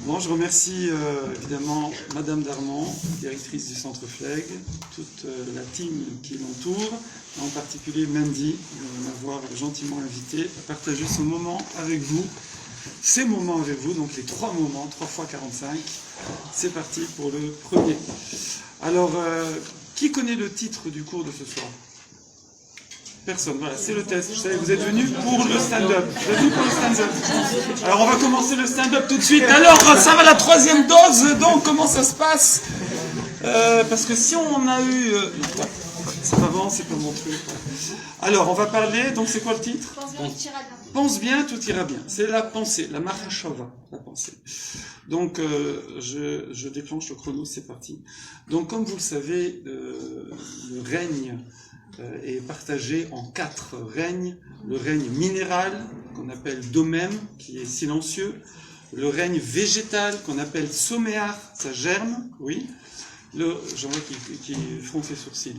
Bon, je remercie évidemment Madame Darmon, directrice du Centre Flegg, toute la team qui l'entoure, en particulier Mandy, de m'avoir gentiment invité à partager ce moment avec vous, ces moments avec vous, donc les 3 moments, 3 fois 45. C'est parti pour le premier. Alors, qui connaît le titre du cours de ce soir? Personne, voilà, c'est le test. Je savais, vous êtes venus pour le stand-up. Vous êtes venus pour le stand-up. Alors, on va commencer le stand-up tout de suite. Alors, ça va la 3e dose, donc comment ça se passe? Parce que si on a eu... ça va vraiment, c'est pas mon truc. Alors, on va parler, donc c'est quoi le titre? Pense bien, tout ira bien. C'est la pensée, la mahashava, la pensée. Donc, je déclenche le chrono, c'est parti. Donc, comme vous le savez, le règne est partagé en 4 règnes. Le règne minéral, qu'on appelle domem, qui est silencieux. Le règne végétal, qu'on appelle soméar, ça germe, oui. J'en vois qui fronce les sourcils.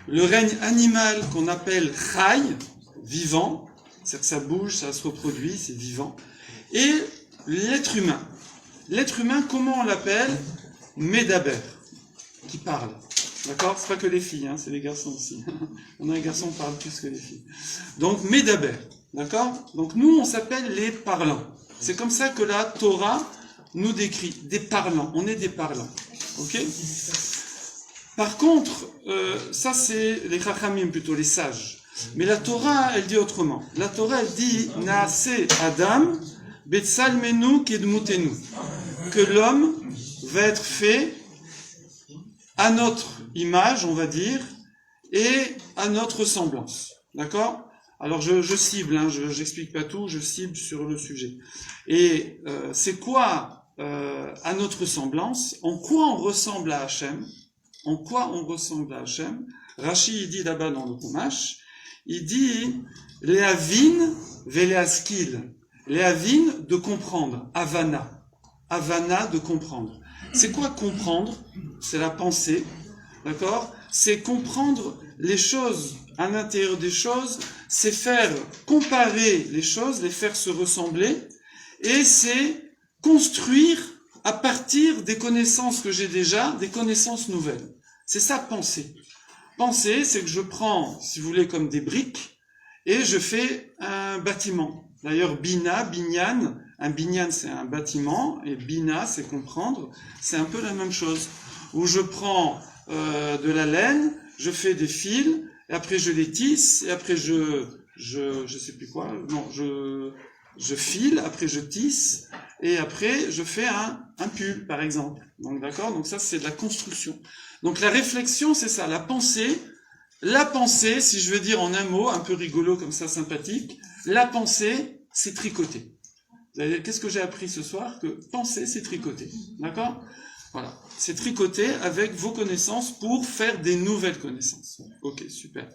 Le règne animal, qu'on appelle chai, vivant, c'est-à-dire que ça bouge, ça se reproduit, c'est vivant. Et l'être humain. L'être humain, comment on l'appelle? Médaber, qui parle. D'accord? C'est pas que les filles, hein, c'est les garçons aussi. On a un garçon qui parle plus que les filles. Donc, Médaber. D'accord? Donc, nous, on s'appelle les parlants. C'est comme ça que la Torah nous décrit. Des parlants. On est des parlants. Ok? Par contre, ça, c'est les chachamim, plutôt les sages. Mais la Torah, elle dit autrement. La Torah, elle dit Naase Adam, Betsalmenu Kedmutenu. Que l'homme va être fait à notre image, on va dire, et à notre ressemblance. D'accord? Alors je cible, hein, j'explique pas tout, je cible sur le sujet. Et c'est quoi à notre ressemblance? En quoi on ressemble à Hachem? En quoi on ressemble à Hachem? Rashi, il dit là-bas dans le Chumash, il dit Léavin veleaskil. Léavin, de comprendre. Havana. Havana, de comprendre. C'est quoi comprendre? C'est la pensée, d'accord? C'est comprendre les choses à l'intérieur des choses, c'est faire comparer les choses, les faire se ressembler, et c'est construire à partir des connaissances que j'ai déjà, des connaissances nouvelles. C'est ça, penser. Penser, c'est que je prends, si vous voulez, comme des briques, et je fais un bâtiment. D'ailleurs, bina, binyan, un binyan c'est un bâtiment, et bina c'est comprendre, c'est un peu la même chose. Où je prends de la laine, je fais des fils, et après je les tisse, et après je sais plus quoi, non, je file, après je tisse, et après je fais un pull, par exemple. Donc d'accord, donc ça c'est de la construction. Donc la réflexion c'est ça, la pensée, si je veux dire en un mot, un peu rigolo comme ça, sympathique, la pensée c'est tricoter. Qu'est-ce que j'ai appris ce soir? Que penser, c'est tricoter. D'accord? Voilà. C'est tricoter avec vos connaissances pour faire des nouvelles connaissances. Ok, super.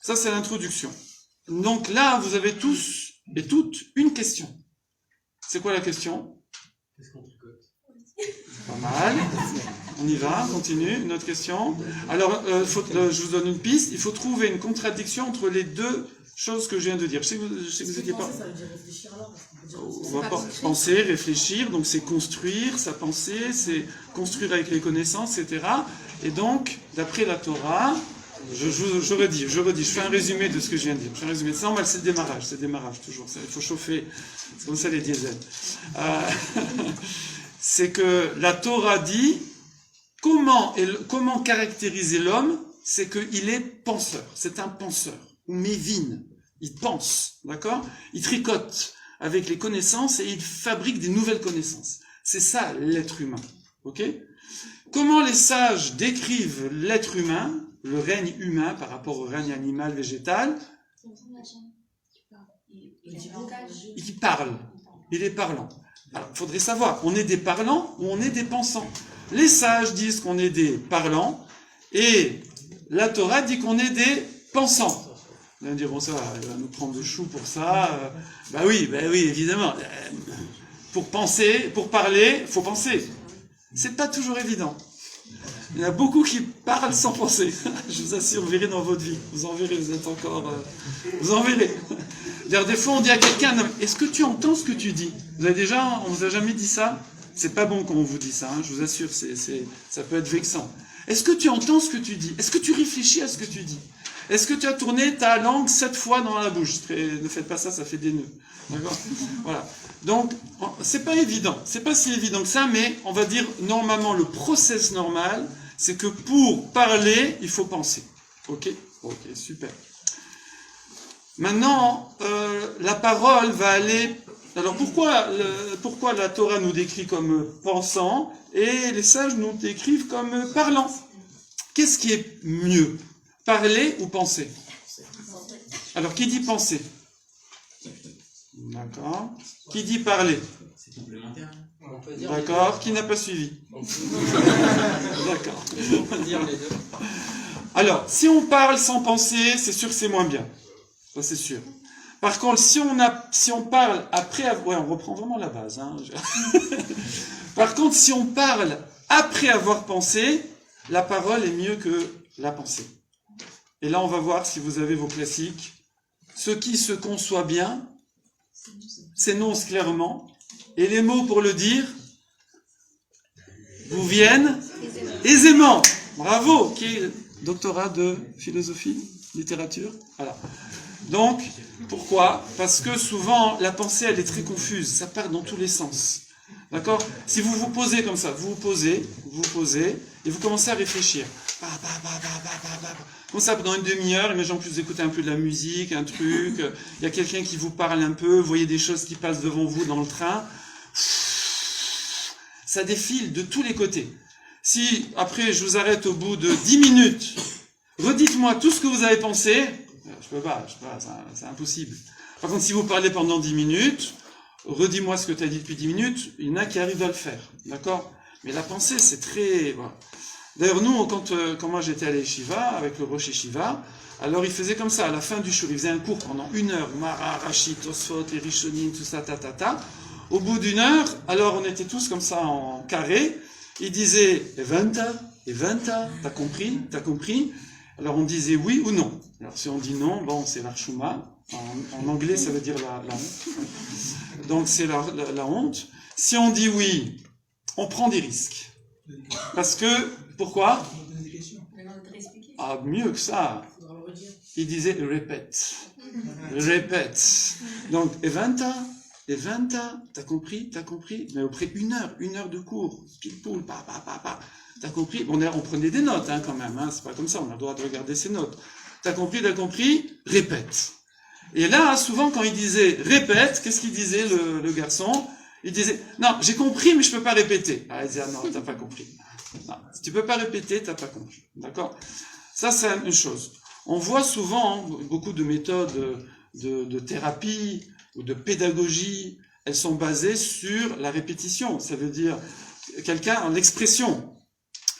Ça, c'est l'introduction. Donc là, vous avez tous et toutes une question. C'est quoi la question? Qu'est-ce qu'on tricote? Pas mal. On y va, on continue. Une autre question. Alors, je vous donne une piste. Il faut trouver une contradiction entre les deux choses que je viens de dire. Je sais que vous étiez pas... Ça veut dire réfléchir alors, parce qu'on peut dire on va penser, réfléchir, donc c'est construire sa pensée, c'est construire avec les connaissances, etc. Et donc, d'après la Torah, je redis, je fais un résumé de ce que je viens de dire. Je fais un résumé. C'est normal, c'est le démarrage toujours. Il faut chauffer, c'est comme ça les diesels. C'est que la Torah dit, comment caractériser l'homme? C'est qu'il est penseur, c'est un penseur. Ou mévine, il pense, d'accord? Il tricote avec les connaissances et il fabrique des nouvelles connaissances. C'est ça l'être humain, ok? Comment les sages décrivent l'être humain, le règne humain par rapport au règne animal, végétal? Il parle, il est parlant. Alors, il faudrait savoir, on est des parlants ou on est des pensants? Les sages disent qu'on est des parlants et la Torah dit qu'on est des pensants. Ils vont dire, bon ça, il va nous prendre de chou pour ça. Bah oui, évidemment. Pour penser, pour parler, il faut penser. C'est pas toujours évident. Il y en a beaucoup qui parlent sans penser. Je vous assure, vous verrez dans votre vie. Vous en verrez, vous êtes encore... vous en verrez. D'ailleurs, des fois, on dit à quelqu'un, non, est-ce que tu entends ce que tu dis? On vous a jamais dit ça? C'est pas bon quand on vous dit ça, hein, je vous assure, ça peut être vexant. Est-ce que tu entends ce que tu dis? Est-ce que tu réfléchis à ce que tu dis? Est-ce que tu as tourné ta langue 7 fois dans la bouche? Ne faites pas ça, ça fait des nœuds. D'accord? Voilà. Donc, c'est pas évident. C'est pas si évident que ça, mais on va dire, normalement, le process normal, c'est que pour parler, il faut penser. Ok? Ok, super. Maintenant, la parole va aller... Alors, pourquoi la Torah nous décrit comme pensant et les sages nous décrivent comme parlant? Qu'est-ce qui est mieux? Parler ou penser? Alors, qui dit penser? D'accord. Qui dit parler? C'est complémentaire. D'accord. Qui n'a pas suivi? D'accord. On peut dire les deux. Alors, si on parle sans penser, c'est sûr que c'est moins bien. Ça, c'est sûr. Par contre, si on parle après avoir... Ouais, on reprend vraiment la base. Hein. Par contre, si on parle après avoir pensé, la parole est mieux que la pensée. Et là, on va voir si vous avez vos classiques. Ce qui se conçoit bien s'énonce clairement, et les mots pour le dire vous viennent aisément. Bravo. Qui est doctorat de philosophie, littérature? Voilà. Donc, pourquoi? Parce que souvent, la pensée, elle est très confuse. Ça part dans tous les sens. D'accord? Si vous vous posez comme ça, vous vous posez, et vous commencez à réfléchir. Comme ça, pendant une demi-heure, et en plus vous écoutez un peu de la musique, un truc, il y a quelqu'un qui vous parle un peu, vous voyez des choses qui passent devant vous dans le train. Ça défile de tous les côtés. Si, après, je vous arrête au bout de 10 minutes, redites-moi tout ce que vous avez pensé, je peux pas, c'est impossible. Par contre, si vous parlez pendant 10 minutes, redis-moi ce que tu as dit depuis 10 minutes, il y en a qui arrivent à le faire, d'accord? Mais la pensée, c'est très... Voilà. D'ailleurs, nous, quand moi j'étais à l'Yeshiva, avec le Rosh Yeshiva, alors il faisait comme ça, à la fin du show, il faisait un cours pendant 1 heure, Mara, Rachid, Tosfot, les Rishonim, tout ça, Au bout d'1 heure, alors on était tous comme ça en carré, il disait « Evanta, t'as compris ?» Alors on disait oui ou non. Alors si on dit non, bon, c'est l'archouma. En anglais, ça veut dire la honte. Donc c'est la honte. Si on dit oui, on prend des risques. Parce que, pourquoi? Ah, mieux que ça. Il disait répète. Donc, Evanta, t'as compris? Mais après 1 heure de cours, pile-poule, t'as compris? Bon, on prenait des notes, hein, quand même, hein, c'est pas comme ça, on a le droit de regarder ses notes. T'as compris? Répète. Et là, souvent, quand il disait répète, qu'est-ce qu'il disait, le garçon? Il disait, non, j'ai compris, mais je peux pas répéter. Ah, il disait, ah non, t'as pas compris. Non, si tu peux pas répéter, t'as pas compris. D'accord? Ça, c'est une chose. On voit souvent, hein, beaucoup de méthodes de thérapie ou de pédagogie, elles sont basées sur la répétition. Ça veut dire, l'expression.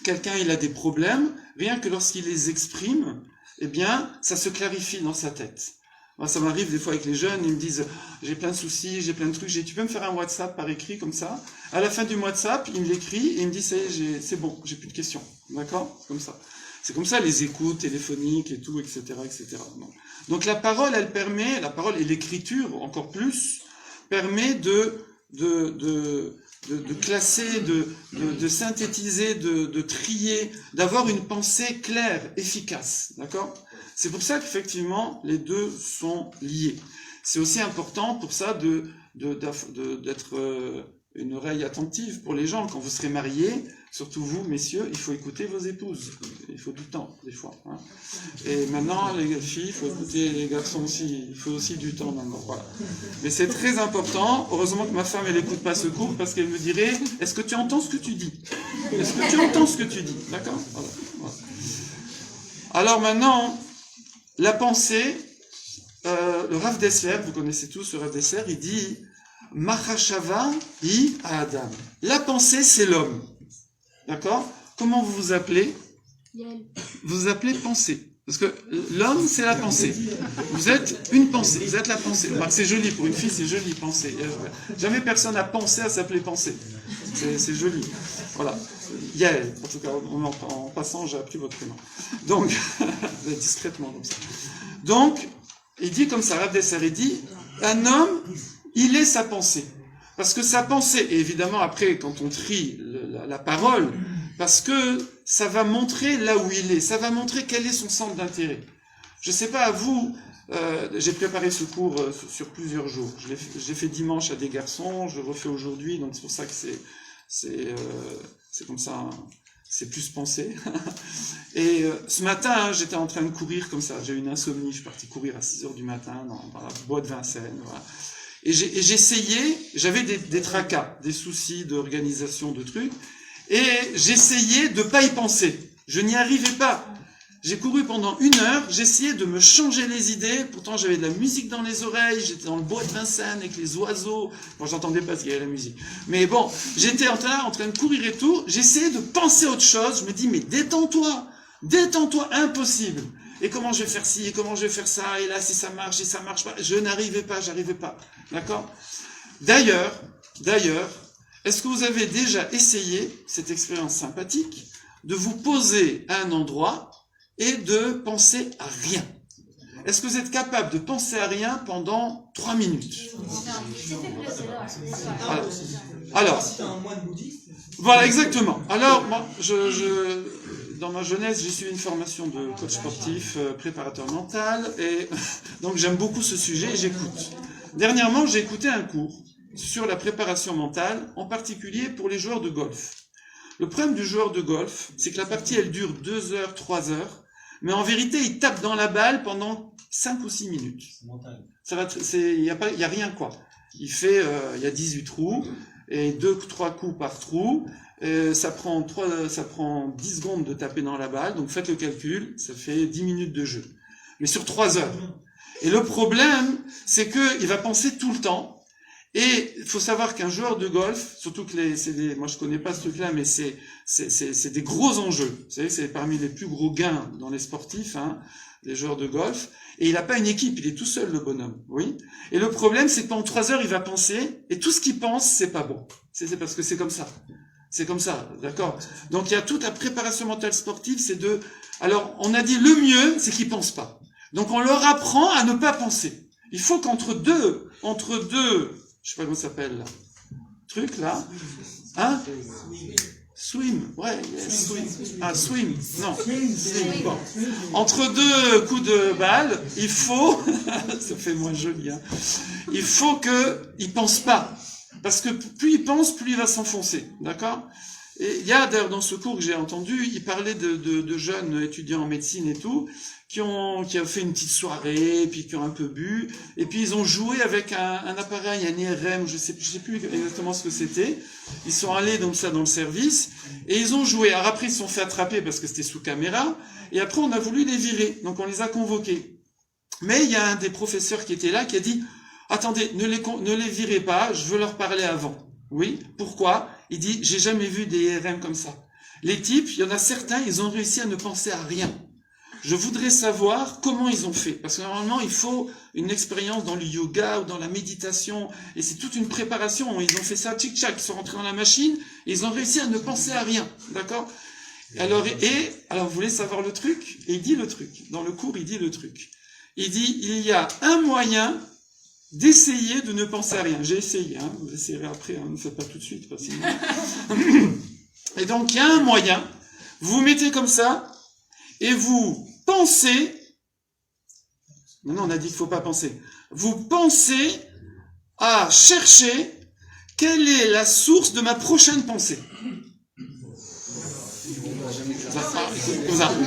Quelqu'un, il a des problèmes, rien que lorsqu'il les exprime, eh bien, ça se clarifie dans sa tête. Moi, ça m'arrive des fois avec les jeunes, ils me disent « j'ai plein de soucis, j'ai plein de trucs, tu peux me faire un WhatsApp par écrit comme ça ?» À la fin du WhatsApp, il me l'écrit et il me dit « ça y est, c'est bon, j'ai plus de questions. » D'accord? C'est comme ça. C'est comme ça les écoutes téléphoniques et tout, etc. etc. Donc la parole et l'écriture encore plus, permet de classer, de synthétiser, de trier, d'avoir une pensée claire, efficace. D'accord? C'est pour ça qu'effectivement, les deux sont liés. C'est aussi important pour ça d'être une oreille attentive pour les gens. Quand vous serez mariés, surtout vous, messieurs, il faut écouter vos épouses. Il faut du temps, des fois. Hein. Et maintenant, les filles, il faut écouter les garçons aussi. Il faut aussi du temps maintenant. Voilà. Mais c'est très important. Heureusement que ma femme, elle n'écoute pas ce cours parce qu'elle me dirait « Est-ce que tu entends ce que tu dis ?» Est-ce que tu entends ce que tu dis? D'accord? Voilà. Voilà. Alors maintenant, la pensée, le Rav Dessler, vous connaissez tous le Rav Dessler, il dit « Machashava hi Adam ». La pensée, c'est l'homme. D'accord? Comment vous vous appelez? Vous vous appelez pensée. Parce que l'homme, c'est la pensée. Vous êtes une pensée, vous êtes la pensée. C'est joli, pour une fille, c'est joli, pensée. Jamais personne n'a pensé à s'appeler pensée. C'est joli. Voilà. Yael, en tout cas, en passant, j'ai appris votre prénom. Donc, discrètement comme ça. Donc, il dit comme ça, Rav Dessler, il dit, Un homme, il est sa pensée. Parce que sa pensée, et évidemment après, quand on trie la parole, parce que ça va montrer là où il est, ça va montrer quel est son centre d'intérêt. Je sais pas à vous, j'ai préparé ce cours sur plusieurs jours. J'ai fait dimanche à des garçons, je le refais aujourd'hui, donc c'est pour ça que c'est comme ça, hein, c'est plus pensé. Et ce matin, j'étais en train de courir comme ça, j'ai eu une insomnie, je suis parti courir à 6h du matin dans la bois de Vincennes, voilà. Et j'essayais, j'avais des tracas, des soucis d'organisation, de trucs, et j'essayais de pas y penser. Je n'y arrivais pas. J'ai couru pendant 1 heure, j'essayais de me changer les idées, pourtant j'avais de la musique dans les oreilles, j'étais dans le bois de Vincennes avec les oiseaux, bon j'entendais pas parce qu'il y avait la musique, mais bon, j'étais en train de courir et tout, j'essayais de penser à autre chose, je me dis mais détends-toi, impossible. Et comment je vais faire ci, et comment je vais faire ça, et là si ça marche, et ça marche pas, j'arrivais pas, d'accord? D'ailleurs, est-ce que vous avez déjà essayé cette expérience sympathique de vous poser à un endroit et de penser à rien? Est-ce que vous êtes capable de penser à rien pendant 3 minutes? Alors, voilà, exactement. Alors, moi, dans ma jeunesse, j'ai suivi une formation de coach sportif, préparateur mental, et donc j'aime beaucoup ce sujet et j'écoute. Dernièrement, j'ai écouté un cours sur la préparation mentale, en particulier pour les joueurs de golf. Le problème du joueur de golf, c'est que la partie, elle dure 2 heures, 3 heures, mais en vérité, il tape dans la balle pendant 5 ou 6 minutes. Il y a rien, quoi. Il y a 18 trous, et 2-3 coups par trou, ça prend 10 secondes de taper dans la balle, donc faites le calcul, ça fait 10 minutes de jeu. Mais sur 3 heures. Et le problème, c'est qu'il va penser tout le temps. Et il faut savoir qu'un joueur de golf, surtout que moi je connais pas ce truc-là, mais c'est des gros enjeux. Vous savez, c'est parmi les plus gros gains dans les sportifs, hein, les joueurs de golf. Et il n'a pas une équipe, il est tout seul, le bonhomme. Oui. Et le problème, c'est que pendant 3 heures, il va penser, et tout ce qu'il pense, c'est pas bon. C'est parce que c'est comme ça. C'est comme ça, d'accord? Donc il y a toute la préparation mentale sportive, alors on a dit le mieux, c'est qu'ils pensent pas. Donc on leur apprend à ne pas penser. Il faut qu'entre deux, je sais pas comment ça s'appelle là, truc là, hein? Swim, ouais, yes, swim. Ah, swim, non. Swim, bon. Entre 2 coups de balle, il faut, ça fait moins joli, hein, il faut qu'il pense pas. Parce que plus il pense, plus il va s'enfoncer, d'accord? Et il y a d'ailleurs dans ce cours que j'ai entendu, il parlait de jeunes étudiants en médecine et tout, qui ont fait une petite soirée, puis qui ont un peu bu, et puis ils ont joué avec un appareil, un IRM, je sais plus exactement ce que c'était. Ils sont allés donc ça dans le service, et ils ont joué. Alors après ils se sont fait attraper parce que c'était sous caméra, et après on a voulu les virer, donc on les a convoqués. Mais il y a un des professeurs qui était là qui a dit « Attendez, ne les virez pas, je veux leur parler avant. » Oui, pourquoi? Il dit « J'ai jamais vu des IRM comme ça. » Les types, il y en a certains, ils ont réussi à ne penser à rien. Je voudrais savoir comment ils ont fait. Parce que normalement, il faut une expérience dans le yoga ou dans la méditation. Et c'est toute une préparation. Ils ont fait ça, tchic-tchac, ils sont rentrés dans la machine et ils ont réussi à ne penser à rien. D'accord? Alors, vous voulez savoir le truc? Et il dit le truc. Dans le cours, il dit le truc. Il dit, il y a un moyen d'essayer de ne penser à rien. J'ai essayé, hein. Vous essayerez après, hein. Ne faites pas tout de suite, parce que... Et donc, il y a un moyen. Vous vous mettez comme ça, et vous pensez... Non, on a dit qu'il ne faut pas penser. Vous pensez à chercher quelle est la source de ma prochaine pensée.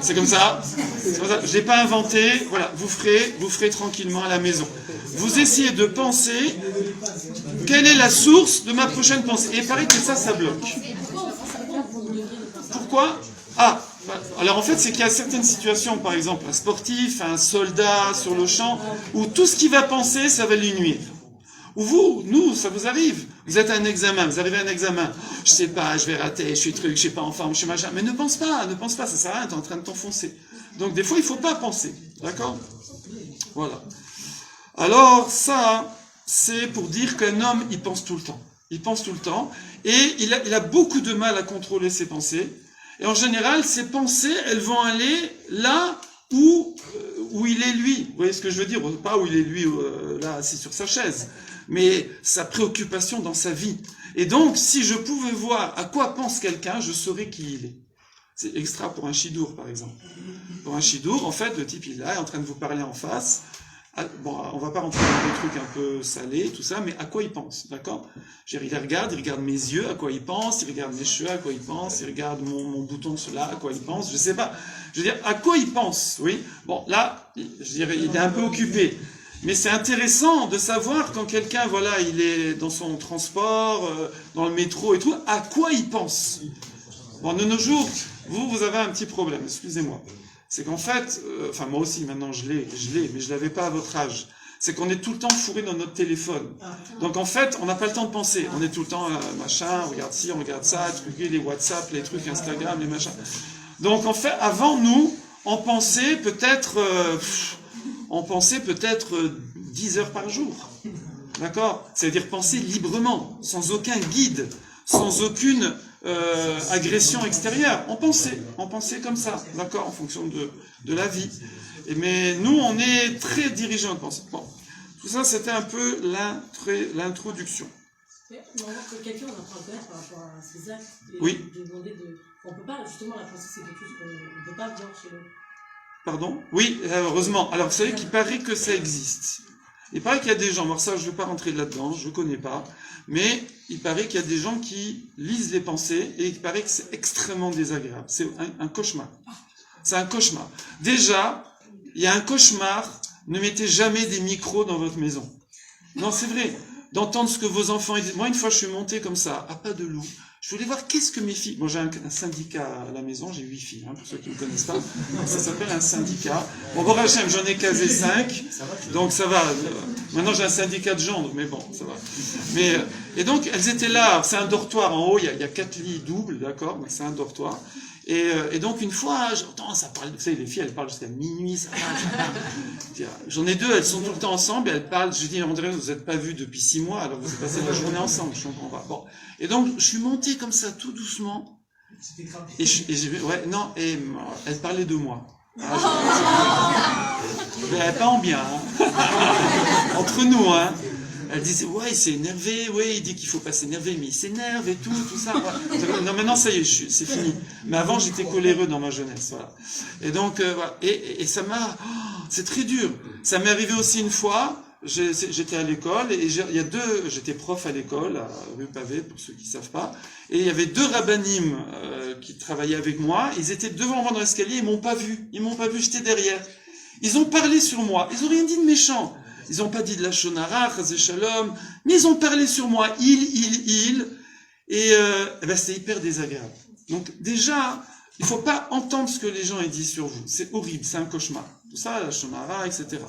C'est comme ça. Je l'ai pas inventé. Voilà, vous ferez tranquillement à la maison. Vous essayez de penser quelle est la source de ma prochaine pensée. Et il paraît que ça bloque. Pourquoi? Alors en fait, c'est qu'il y a certaines situations, par exemple un sportif, un soldat sur le champ, où tout ce qu'il va penser, ça va lui nuire. Ou nous, ça vous arrive. Vous êtes à un examen, vous arrivez à un examen. Je sais pas, je vais rater, je suis je suis pas en forme, je suis machin. Mais ne pense pas, ça sert à rien, t'es en train de t'enfoncer. Donc des fois, il faut pas penser. D'accord? Voilà. Alors ça, c'est pour dire qu'un homme, il pense tout le temps. Il pense tout le temps. Et il a beaucoup de mal à contrôler ses pensées. Et en général, ces pensées, elles vont aller là où où il est lui. Vous voyez ce que je veux dire? Pas où il est lui, là, assis sur sa chaise, mais sa préoccupation dans sa vie. Et donc, si je pouvais voir à quoi pense quelqu'un, je saurais qui il est. C'est extra pour un chidour, par exemple. Pour un chidour, en fait, le type, il est là, est en train de vous parler en face. Bon, on va pas rentrer dans des trucs un peu salés, tout ça, mais à quoi il pense, d'accord? Il regarde mes yeux, à quoi il pense, il regarde mes cheveux, à quoi il pense, il regarde mon bouton là, à quoi il pense, je sais pas. Je veux dire, à quoi il pense, oui? Bon, là, je dirais, il est un peu occupé. Mais c'est intéressant de savoir quand quelqu'un, voilà, il est dans son transport, dans le métro et tout, à quoi il pense. Bon, de nos jours, vous avez un petit problème, excusez-moi. C'est qu'en fait, enfin moi aussi maintenant je l'ai, mais je l'avais pas à votre âge. C'est qu'on est tout le temps fourré dans notre téléphone. Donc en fait, on n'a pas le temps de penser. On est tout le temps machin, on regarde ci, on regarde ça, les WhatsApp, les trucs Instagram, les machins. Donc en fait, avant nous, on pensait peut-être 10 heures par jour. D'accord? C'est-à-dire penser librement, sans aucun guide, sans aucune agression extérieure. On pensait comme ça, d'accord, en fonction de la vie. Mais nous, on est très dirigeants de pensée. Bon, tout ça, c'était un peu l'introduction. Mais on voit que quelqu'un en apprend à connaître par rapport à ses actes. Et Oui. De demander on peut pas, justement, la pensée, c'est quelque chose qu'on ne peut pas voir chez nous. Pardon? Oui, heureusement. Alors, vous savez qu'il paraît que ça existe. Il paraît qu'il y a des gens, alors ça, je ne vais pas rentrer là-dedans, je ne connais pas, mais il paraît qu'il y a des gens qui lisent les pensées et il paraît que c'est extrêmement désagréable. C'est un cauchemar. C'est un cauchemar. Déjà, il y a un cauchemar, ne mettez jamais des micros dans votre maison. Non, c'est vrai. D'entendre ce que vos enfants disent. Moi, une fois, je suis monté comme ça, à pas de loup. Je voulais voir qu'est-ce que mes filles... Bon, j'ai un syndicat à la maison, j'ai 8 filles, pour ceux qui ne me connaissent pas. Ça s'appelle un syndicat. Bon, Baruch Hashem, j'en ai casé 5, donc ça va. Maintenant, j'ai un syndicat de gendres, mais bon, ça va. Et donc, elles étaient là. C'est un dortoir en haut, il y a 4 lits doubles, d'accord? Donc, c'est un dortoir. Et donc, une fois, j'entends, ça parle... Vous savez, les filles, elles parlent jusqu'à minuit, ça parle. J'en ai 2, elles sont tout le temps ensemble, et elles parlent... Je dis, on dirait, vous n'êtes pas vus depuis 6 mois, alors vous avez passé la journée ensemble, je comprends pas. Bon. Et donc, je suis monté comme ça, tout doucement. Et elle parlait de moi. Mais pas en bien, hein. Entre nous, hein. Elle disait, ouais, il s'est énervé, ouais, il dit qu'il faut pas s'énerver, mais il s'énerve et tout ça. Ouais. Non, maintenant, ça y est, c'est fini. Mais avant, j'étais coléreux dans ma jeunesse, voilà. Et donc, voilà. Et ça m'a... c'est très dur. Ça m'est arrivé aussi une fois... J'étais à l'école et j'étais prof à l'école, à rue Pavé, pour ceux qui ne savent pas, et il y avait 2 rabbinim qui travaillaient avec moi. Ils étaient devant moi dans l'escalier, ils m'ont pas vu, j'étais derrière. Ils ont parlé sur moi, ils ont rien dit de méchant. Ils n'ont pas dit de la shonara, chazé shalom, mais ils ont parlé sur moi, et c'est hyper désagréable. Donc déjà, il faut pas entendre ce que les gens disent sur vous, c'est horrible, c'est un cauchemar. Tout ça, la shonara, etc.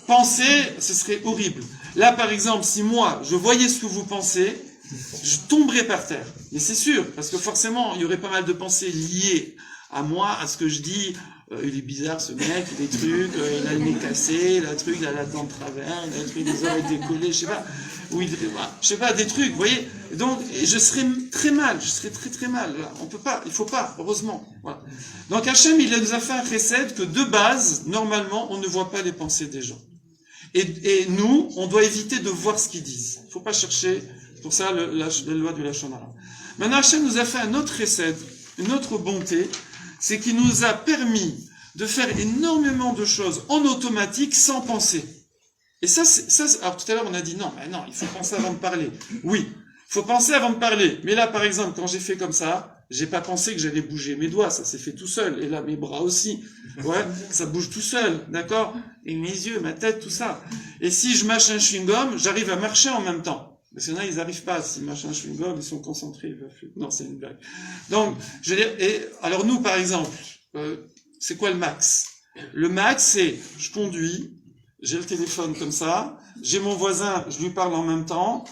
Penser, ce serait horrible. Là, par exemple, si moi, je voyais ce que vous pensez, je tomberais par terre. Mais c'est sûr, parce que forcément, il y aurait pas mal de pensées liées à moi, à ce que je dis. Il est bizarre, ce mec, il a des trucs, il a le nez cassé, il a la dent de travers, il a le truc des oreilles décollées, je sais pas, des trucs, vous voyez. Donc, je serais très mal, très mal. Là. On peut pas, il faut pas, heureusement. Voilà. Donc, Hachem, il nous a fait un chesed que de base, normalement, on ne voit pas les pensées des gens. Et nous, on doit éviter de voir ce qu'ils disent. Il ne faut pas chercher, pour ça, la loi du Lachon Hara. Maintenant, Hachem nous a fait un autre chesed, une autre bonté, c'est qu'il nous a permis de faire énormément de choses en automatique sans penser. Et ça, alors tout à l'heure, on a dit non, il faut penser avant de parler. Oui, il faut penser avant de parler. Mais là, par exemple, quand j'ai fait comme ça, j'ai pas pensé que j'allais bouger mes doigts, ça s'est fait tout seul. Et là, mes bras aussi. Ouais, ça bouge tout seul, d'accord? Et mes yeux, ma tête, tout ça. Et si je mâche un chewing-gum, j'arrive à marcher en même temps. Parce qu'il y en a, ils n'arrivent pas. S'ils mâchent un chewing-gum, ils sont concentrés. Non, c'est une blague. Donc, je veux dire, alors nous, par exemple, c'est quoi le max? Le max, c'est, je conduis, j'ai le téléphone comme ça, j'ai mon voisin, je lui parle en même temps,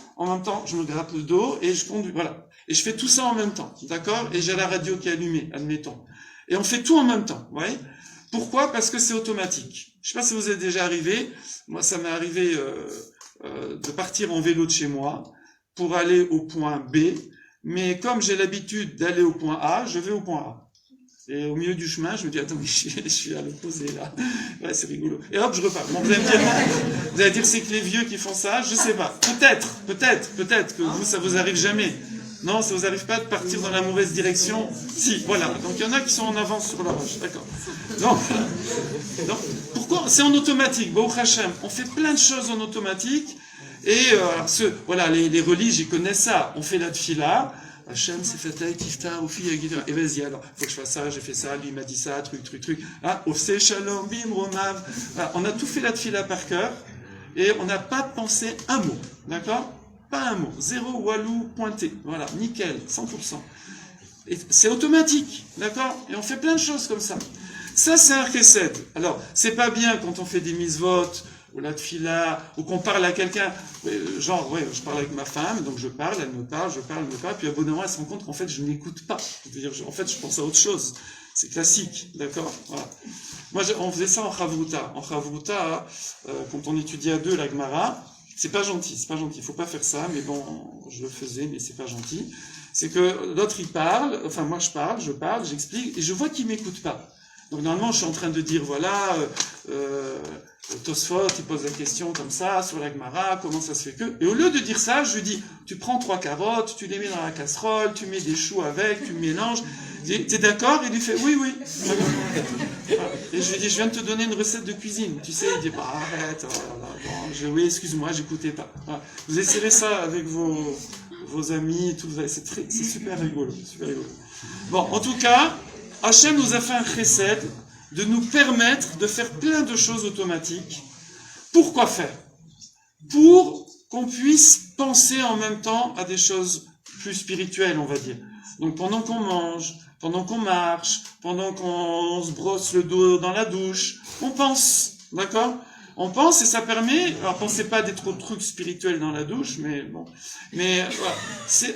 je me gratte le dos et je conduis, voilà. Et je fais tout ça en même temps, d'accord? Et j'ai la radio qui est allumée, admettons. Et on fait tout en même temps, vous voyez? Pourquoi? Parce que c'est automatique. Je sais pas si vous êtes déjà arrivé, moi ça m'est arrivé de partir en vélo de chez moi pour aller au point B, mais comme j'ai l'habitude d'aller au point A, je vais au point A. Et au milieu du chemin, je me dis, attends, je suis à l'opposé, là. Ouais, c'est rigolo. Et hop, je repars. Bon, vous allez dire, c'est que les vieux qui font ça, je sais pas. Peut-être que vous, ça vous arrive jamais. Non, ça vous arrive pas de partir dans la mauvaise direction. Si, voilà. Donc, il y en a qui sont en avance sur la roche. D'accord. Donc, pourquoi? C'est en automatique. Baruch Hashem. On fait plein de choses en automatique. Et, voilà, les religieux, ils connaissent ça. On fait la tfila. Hachem s'est fait taille, tifta, au fil, et vas-y, alors, faut que je fasse ça, j'ai fait ça, lui m'a dit ça, truc. Ah, ofse, shalom, bim, romav. Voilà, on a tout fait la tfila par cœur, et on n'a pas pensé un mot, d'accord? Pas un mot. Zéro walou pointé. Voilà, nickel, 100%. Et c'est automatique, d'accord? Et on fait plein de choses comme ça. Ça, c'est un chesed. Alors, c'est pas bien quand on fait des mitzvot, ou la tfila, ou qu'on parle à quelqu'un, genre, ouais, je parle avec ma femme, donc je parle, elle me parle, puis à bout d'un moment, elle se rend compte qu'en fait, je n'écoute pas. C'est-à-dire, en fait, je pense à autre chose. C'est classique, d'accord? Voilà. Moi, on faisait ça en chavruta. En chavruta, quand on étudiait à deux la Gemara, c'est pas gentil, il faut pas faire ça, mais bon, je le faisais, mais c'est pas gentil. C'est que l'autre, il parle, enfin, moi, je parle, j'explique, et je vois qu'il m'écoute pas. Donc, normalement, je suis en train de dire, voilà, Tosfot, il pose la question comme ça, sur la Gemara, comment ça se fait que... Et au lieu de dire ça, je lui dis, tu prends 3 carottes, tu les mets dans la casserole, tu mets des choux avec, tu mélanges. T'es d'accord? Il lui fait, oui. Et je lui dis, je viens de te donner une recette de cuisine. Tu sais, il dit, bah, arrête, oui, excuse-moi, j'écoutais pas. Voilà. Vous essayerez ça avec vos amis et tout, c'est super rigolo, Bon, en tout cas, Hachem nous a fait un chesed de nous permettre de faire plein de choses automatiques. Pourquoi faire? Pour qu'on puisse penser en même temps à des choses plus spirituelles, on va dire. Donc pendant qu'on mange, pendant qu'on marche, pendant qu'on se brosse le dos dans la douche, on pense, d'accord? On pense et ça permet, alors pensez pas d'être trop trucs spirituels dans la douche, mais bon, mais voilà,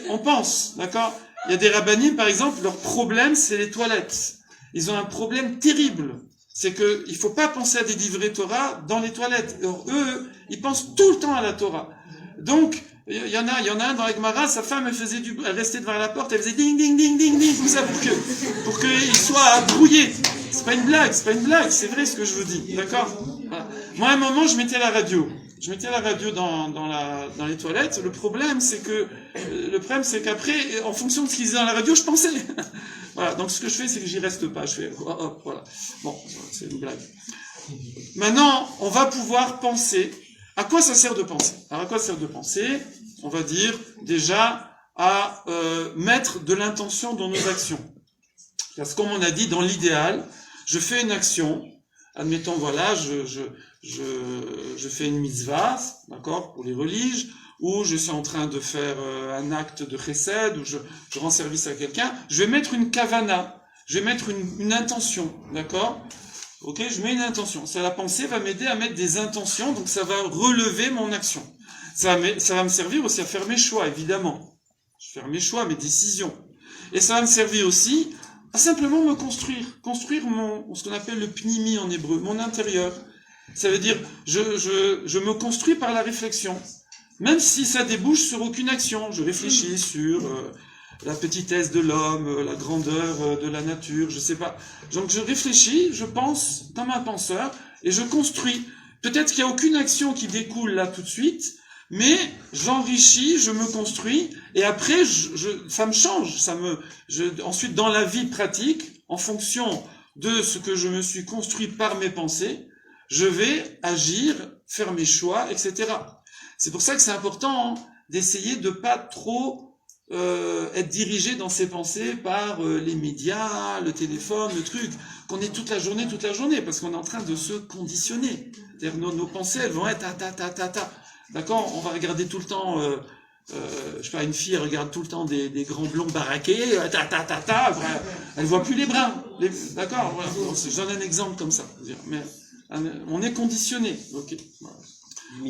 on pense, d'accord? Il y a des rabbinim, par exemple, leur problème c'est les toilettes. Ils ont un problème terrible. C'est que il faut pas penser à des livrets Torah dans les toilettes. Alors, eux, ils pensent tout le temps à la Torah. Donc, il y en a un dans la Gemara, sa femme, elle restait devant la porte, elle faisait ding, ding, ding, ding, ding, tout ça pour qu'il soit brouillé. C'est pas une blague, c'est vrai ce que je vous dis. D'accord? Voilà. Moi, à un moment, je mettais la radio dans les toilettes. Le problème, c'est qu'après, en fonction de ce qu'ils disaient dans la radio, je pensais. Voilà. Donc, ce que je fais, c'est que j'y reste pas. Je fais, hop, voilà. Bon, c'est une blague. Maintenant, on va pouvoir penser. À quoi ça sert de penser? Alors, à quoi ça sert de penser? On va dire, déjà, à mettre de l'intention dans nos actions. Parce que, comme on a dit, dans l'idéal, je fais une action. Admettons, voilà, je fais une mitzvah, d'accord, pour les religieux, ou je suis en train de faire un acte de chesed, ou je rends service à quelqu'un, je vais mettre une kavana, je vais mettre une intention, d'accord? Ok, je mets une intention. Ça, la pensée va m'aider à mettre des intentions, donc ça va relever mon action. Ça va me servir aussi à faire mes choix, évidemment. Je vais faire mes choix, mes décisions. Et ça va me servir aussi à simplement me construire ce qu'on appelle le pnimi en hébreu, mon intérieur. Ça veut dire, je me construis par la réflexion. Même si ça débouche sur aucune action. Je réfléchis sur la petitesse de l'homme, la grandeur de la nature, je sais pas. Donc je réfléchis, je pense comme un penseur, et je construis. Peut-être qu'il n'y a aucune action qui découle là tout de suite, mais j'enrichis, je me construis, et après, ça me change. Ensuite, dans la vie pratique, en fonction de ce que je me suis construit par mes pensées, je vais agir, faire mes choix, etc. C'est pour ça que c'est important d'essayer de pas trop être dirigé dans ses pensées par les médias, le téléphone, le truc, qu'on est toute la journée, parce qu'on est en train de se conditionner. C'est-à-dire nos pensées, elles vont être ta. D'accord? On va regarder tout le temps, je sais pas, une fille, elle regarde tout le temps des grands blonds baraqués, elle voit plus les bruns. D'accord? Voilà. Je donne un exemple comme ça. Mais on est conditionné. Okay. Voilà.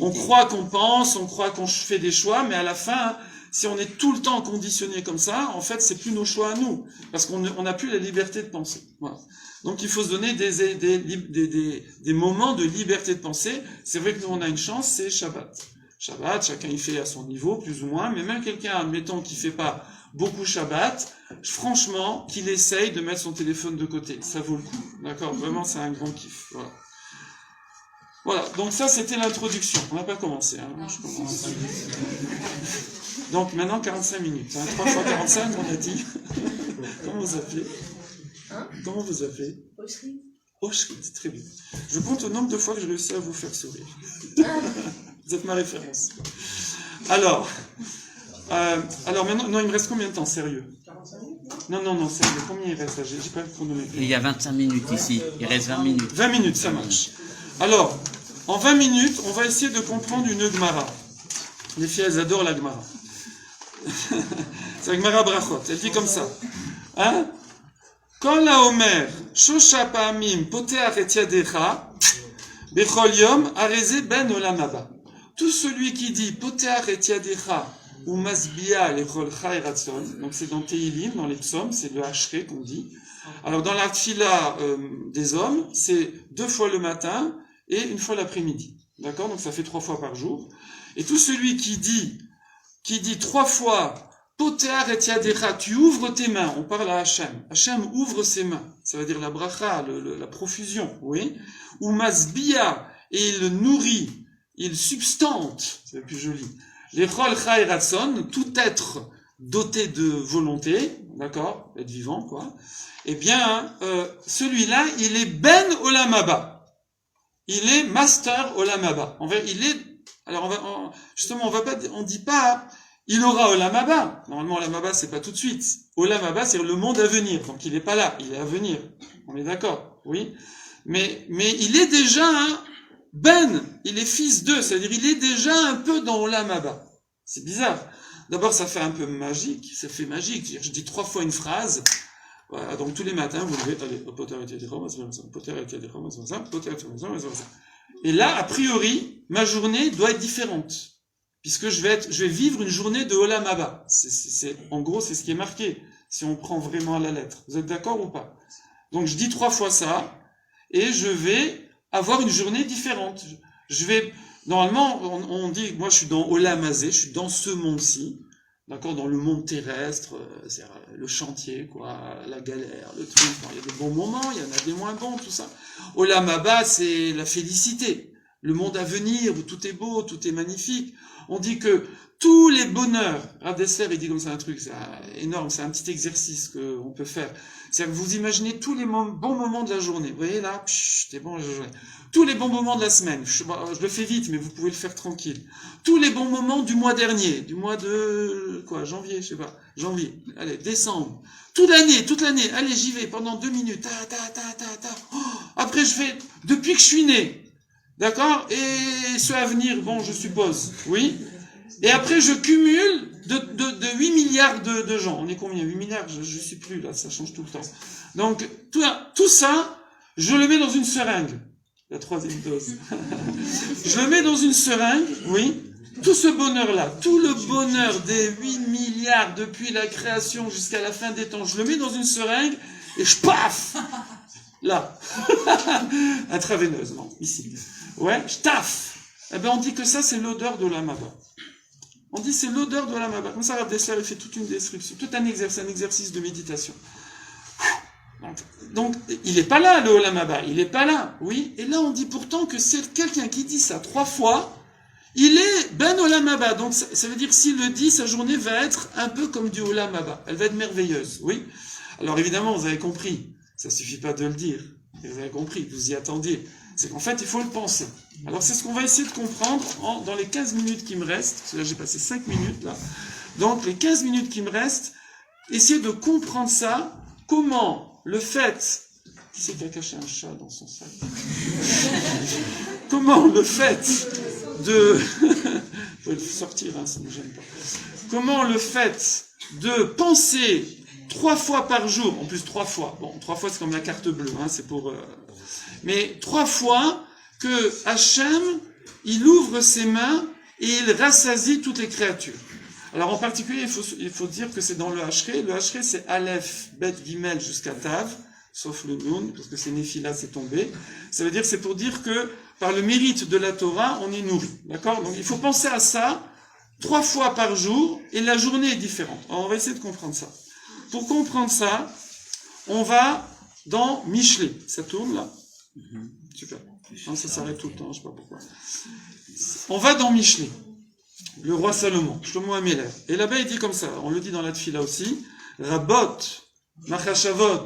On croit qu'on pense, on croit qu'on fait des choix, mais à la fin, si on est tout le temps conditionné comme ça, en fait, c'est plus nos choix à nous, parce qu'on n'a plus la liberté de penser. Voilà. Donc, il faut se donner des moments de liberté de penser. C'est vrai que nous, on a une chance, c'est Shabbat. Shabbat, chacun y fait à son niveau, plus ou moins, mais même quelqu'un, admettons, qui fait pas beaucoup Shabbat, franchement, qu'il essaye de mettre son téléphone de côté. Ça vaut le coup. D'accord? Vraiment, c'est un grand kiff. Voilà. Voilà. Donc ça, c'était l'introduction. On n'a pas commencé, hein. Je commence. Donc maintenant, 45 minutes. Hein. 3 fois 45, on a dit. Comment vous appelez? Comment vous appelez? Oshri, c'est très bien. Je compte le nombre de fois que j'ai réussi à vous faire sourire. Vous êtes ma référence. Alors maintenant, non, il me reste combien de temps, sérieux? 45 minutes, Non, sérieux, combien il reste là? J'ai pas le chronomètre. Il y a 25 minutes ici, il reste 20 minutes. 20 minutes, ça marche. Alors, en 20 minutes, on va essayer de comprendre une Gemara. Les filles, elles adorent la Gemara. C'est la Gemara Brachot, elle dit comme ça. Hein? Quand la Omer, Shosha Pa'amim, Poteach et Yadecha, Bechol Yom, Areze Ben Olam Haba. Tout celui qui dit Poteach et Yadecha, ou Masbia Lechol Chai Ratson, donc c'est dans Teilim, dans les psaumes, c'est le Hachré qu'on dit. Alors dans la Tfila des hommes, c'est 2 fois le matin et 1 fois l'après-midi. D'accord? Donc ça fait 3 fois par jour. Et tout celui qui dit 3 fois Poteach et Yadecha, tu ouvres tes mains, on parle à Hachem. Hachem ouvre ses mains, ça veut dire la bracha, la profusion, oui. Ou Masbia, et il nourrit, il substante, c'est plus joli. L'Echol Chai Ratson, tout être doté de volonté, d'accord, être vivant, quoi. Eh bien, celui-là, il est Ben Olam Haba. Il est Master Olam Haba. On dit pas, il aura Olam Haba. Normalement, Olam Haba, c'est pas tout de suite. Olam Haba, c'est le monde à venir. Donc, il est pas là. Il est à venir. On est d'accord? Oui. Mais il est déjà Ben. Il est fils d'eux. C'est-à-dire, il est déjà un peu dans Olam Haba. C'est bizarre. D'abord, ça fait un peu magique. Ça fait magique. C'est-à-dire, je dis 3 fois une phrase. Voilà. Donc, tous les matins, vous levez, allez, et là, a priori, ma journée doit être différente. Puisque je vais vivre une journée de Olam Haba. En gros, c'est ce qui est marqué, si on prend vraiment à la lettre. Vous êtes d'accord ou pas? Donc, je dis 3 fois ça, et je vais avoir une journée différente. Normalement, on dit, moi, je suis dans Olam Hazé, je suis dans ce monde-ci, d'accord, dans le monde terrestre, c'est le chantier, quoi, la galère, le truc. Il y a des bons moments, il y en a des moins bons, tout ça. Olam Haba, c'est la félicité. Le monde à venir, où tout est beau, tout est magnifique. On dit que tous les bonheurs, Rav Dessler, il dit comme ça un truc, c'est énorme, c'est un petit exercice qu'on peut faire. C'est-à-dire que vous imaginez tous les bons moments de la journée. Vous voyez là, c'est bon la journée. Tous les bons moments de la semaine. Je le fais vite, mais vous pouvez le faire tranquille. Tous les bons moments du mois dernier, du mois de, janvier, je sais pas, janvier, allez, décembre. Toute l'année, allez, j'y vais pendant 2 minutes. Après, je fais, depuis que je suis né. D'accord? Et ceux à venir, bon, je suppose. Oui? Et après, je cumule de 8 milliards de gens. On est combien? 8 milliards? Je sais plus, là, ça change tout le temps. Donc, tout ça, je le mets dans une seringue. La 3e dose. Je le mais dans une seringue, oui. Tout ce bonheur-là, tout le bonheur des 8 milliards depuis la création jusqu'à la fin des temps, je le mets dans une seringue et je paf! Là. Intraveineuse, non, ici. Ouais, je taffe. Eh ben, on dit que ça, c'est l'odeur de l'Olam Haba. On dit c'est l'odeur de l'Olam Haba. Comme ça, Rav Dessler, il fait toute une description, tout un exercice de méditation. Donc, il n'est pas là, le Olam Haba. Il n'est pas là, oui. Et là, on dit pourtant que c'est quelqu'un qui dit ça 3 fois, il est Ben Olam Haba. Donc, ça veut dire, s'il le dit, sa journée va être un peu comme du Olam Haba. Elle va être merveilleuse, oui. Alors, évidemment, vous avez compris. Ça suffit pas de le dire. Vous avez compris, vous y attendiez. C'est qu'en fait, il faut le penser. Alors, c'est ce qu'on va essayer de comprendre dans les 15 minutes qui me restent. Parce que là, j'ai passé 5 minutes, là. Donc, les 15 minutes qui me restent, essayer de comprendre ça. Comment le fait... Qui c'est qui a caché un chat dans son sac? Comment le fait de... Je vais le sortir, hein, ça ne me gêne pas. Comment le fait de penser 3 fois par jour, en plus 3 fois, bon, 3 fois c'est comme la carte bleue, hein, c'est pour... Mais 3 fois que Hachem, il ouvre ses mains et il rassasie toutes les créatures. Alors en particulier, il faut dire que c'est dans le Hachré. Le Hachré, c'est Aleph, Bet, Gimel jusqu'à Tav, sauf le Nun, parce que c'est Néphila, c'est tombé. Ça veut dire, c'est pour dire que par le mérite de la Torah, on est nourri. D'accord? Donc il faut penser à ça 3 fois par jour, et la journée est différente. Alors, on va essayer de comprendre ça. Pour comprendre ça, on va dans Michelet. Ça tourne, là? Super. Non, ça s'arrête tout le temps, je sais pas pourquoi. On va dans Michelet. Le roi Salomon, Shlomo Améler. Et là-bas, il dit comme ça, on le dit dans la Tfila aussi, Rabot, Machashavot,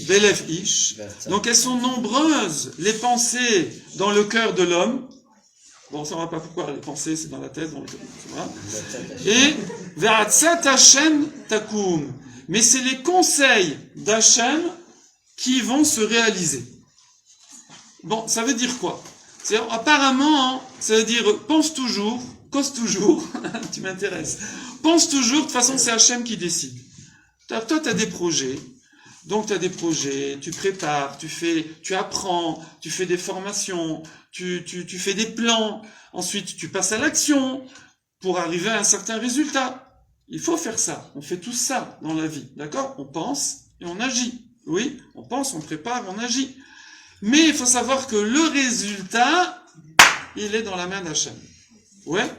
Belev Ish. Donc elles sont nombreuses, les pensées dans le cœur de l'homme. Bon, on ne saura pas pourquoi, les pensées, c'est dans la tête, dans le cœur. Voilà. Et Veratzat Hashem Takum. Mais c'est les conseils d'Hachem qui vont se réaliser. Bon, ça veut dire quoi? C'est-à-dire, apparemment, ça veut dire pense toujours, cause toujours, tu m'intéresses. Pense toujours, de toute façon, c'est Hachem qui décide. Toi, tu as des projets. Donc, tu as des projets, tu prépares, tu apprends, tu fais des formations, tu fais des plans. Ensuite, tu passes à l'action pour arriver à un certain résultat. Il faut faire ça. On fait tout ça dans la vie. D'accord? On pense et on agit. Oui, on pense, on prépare, on agit. Mais il faut savoir que le résultat, il est dans la main d'Hachem. Ouais?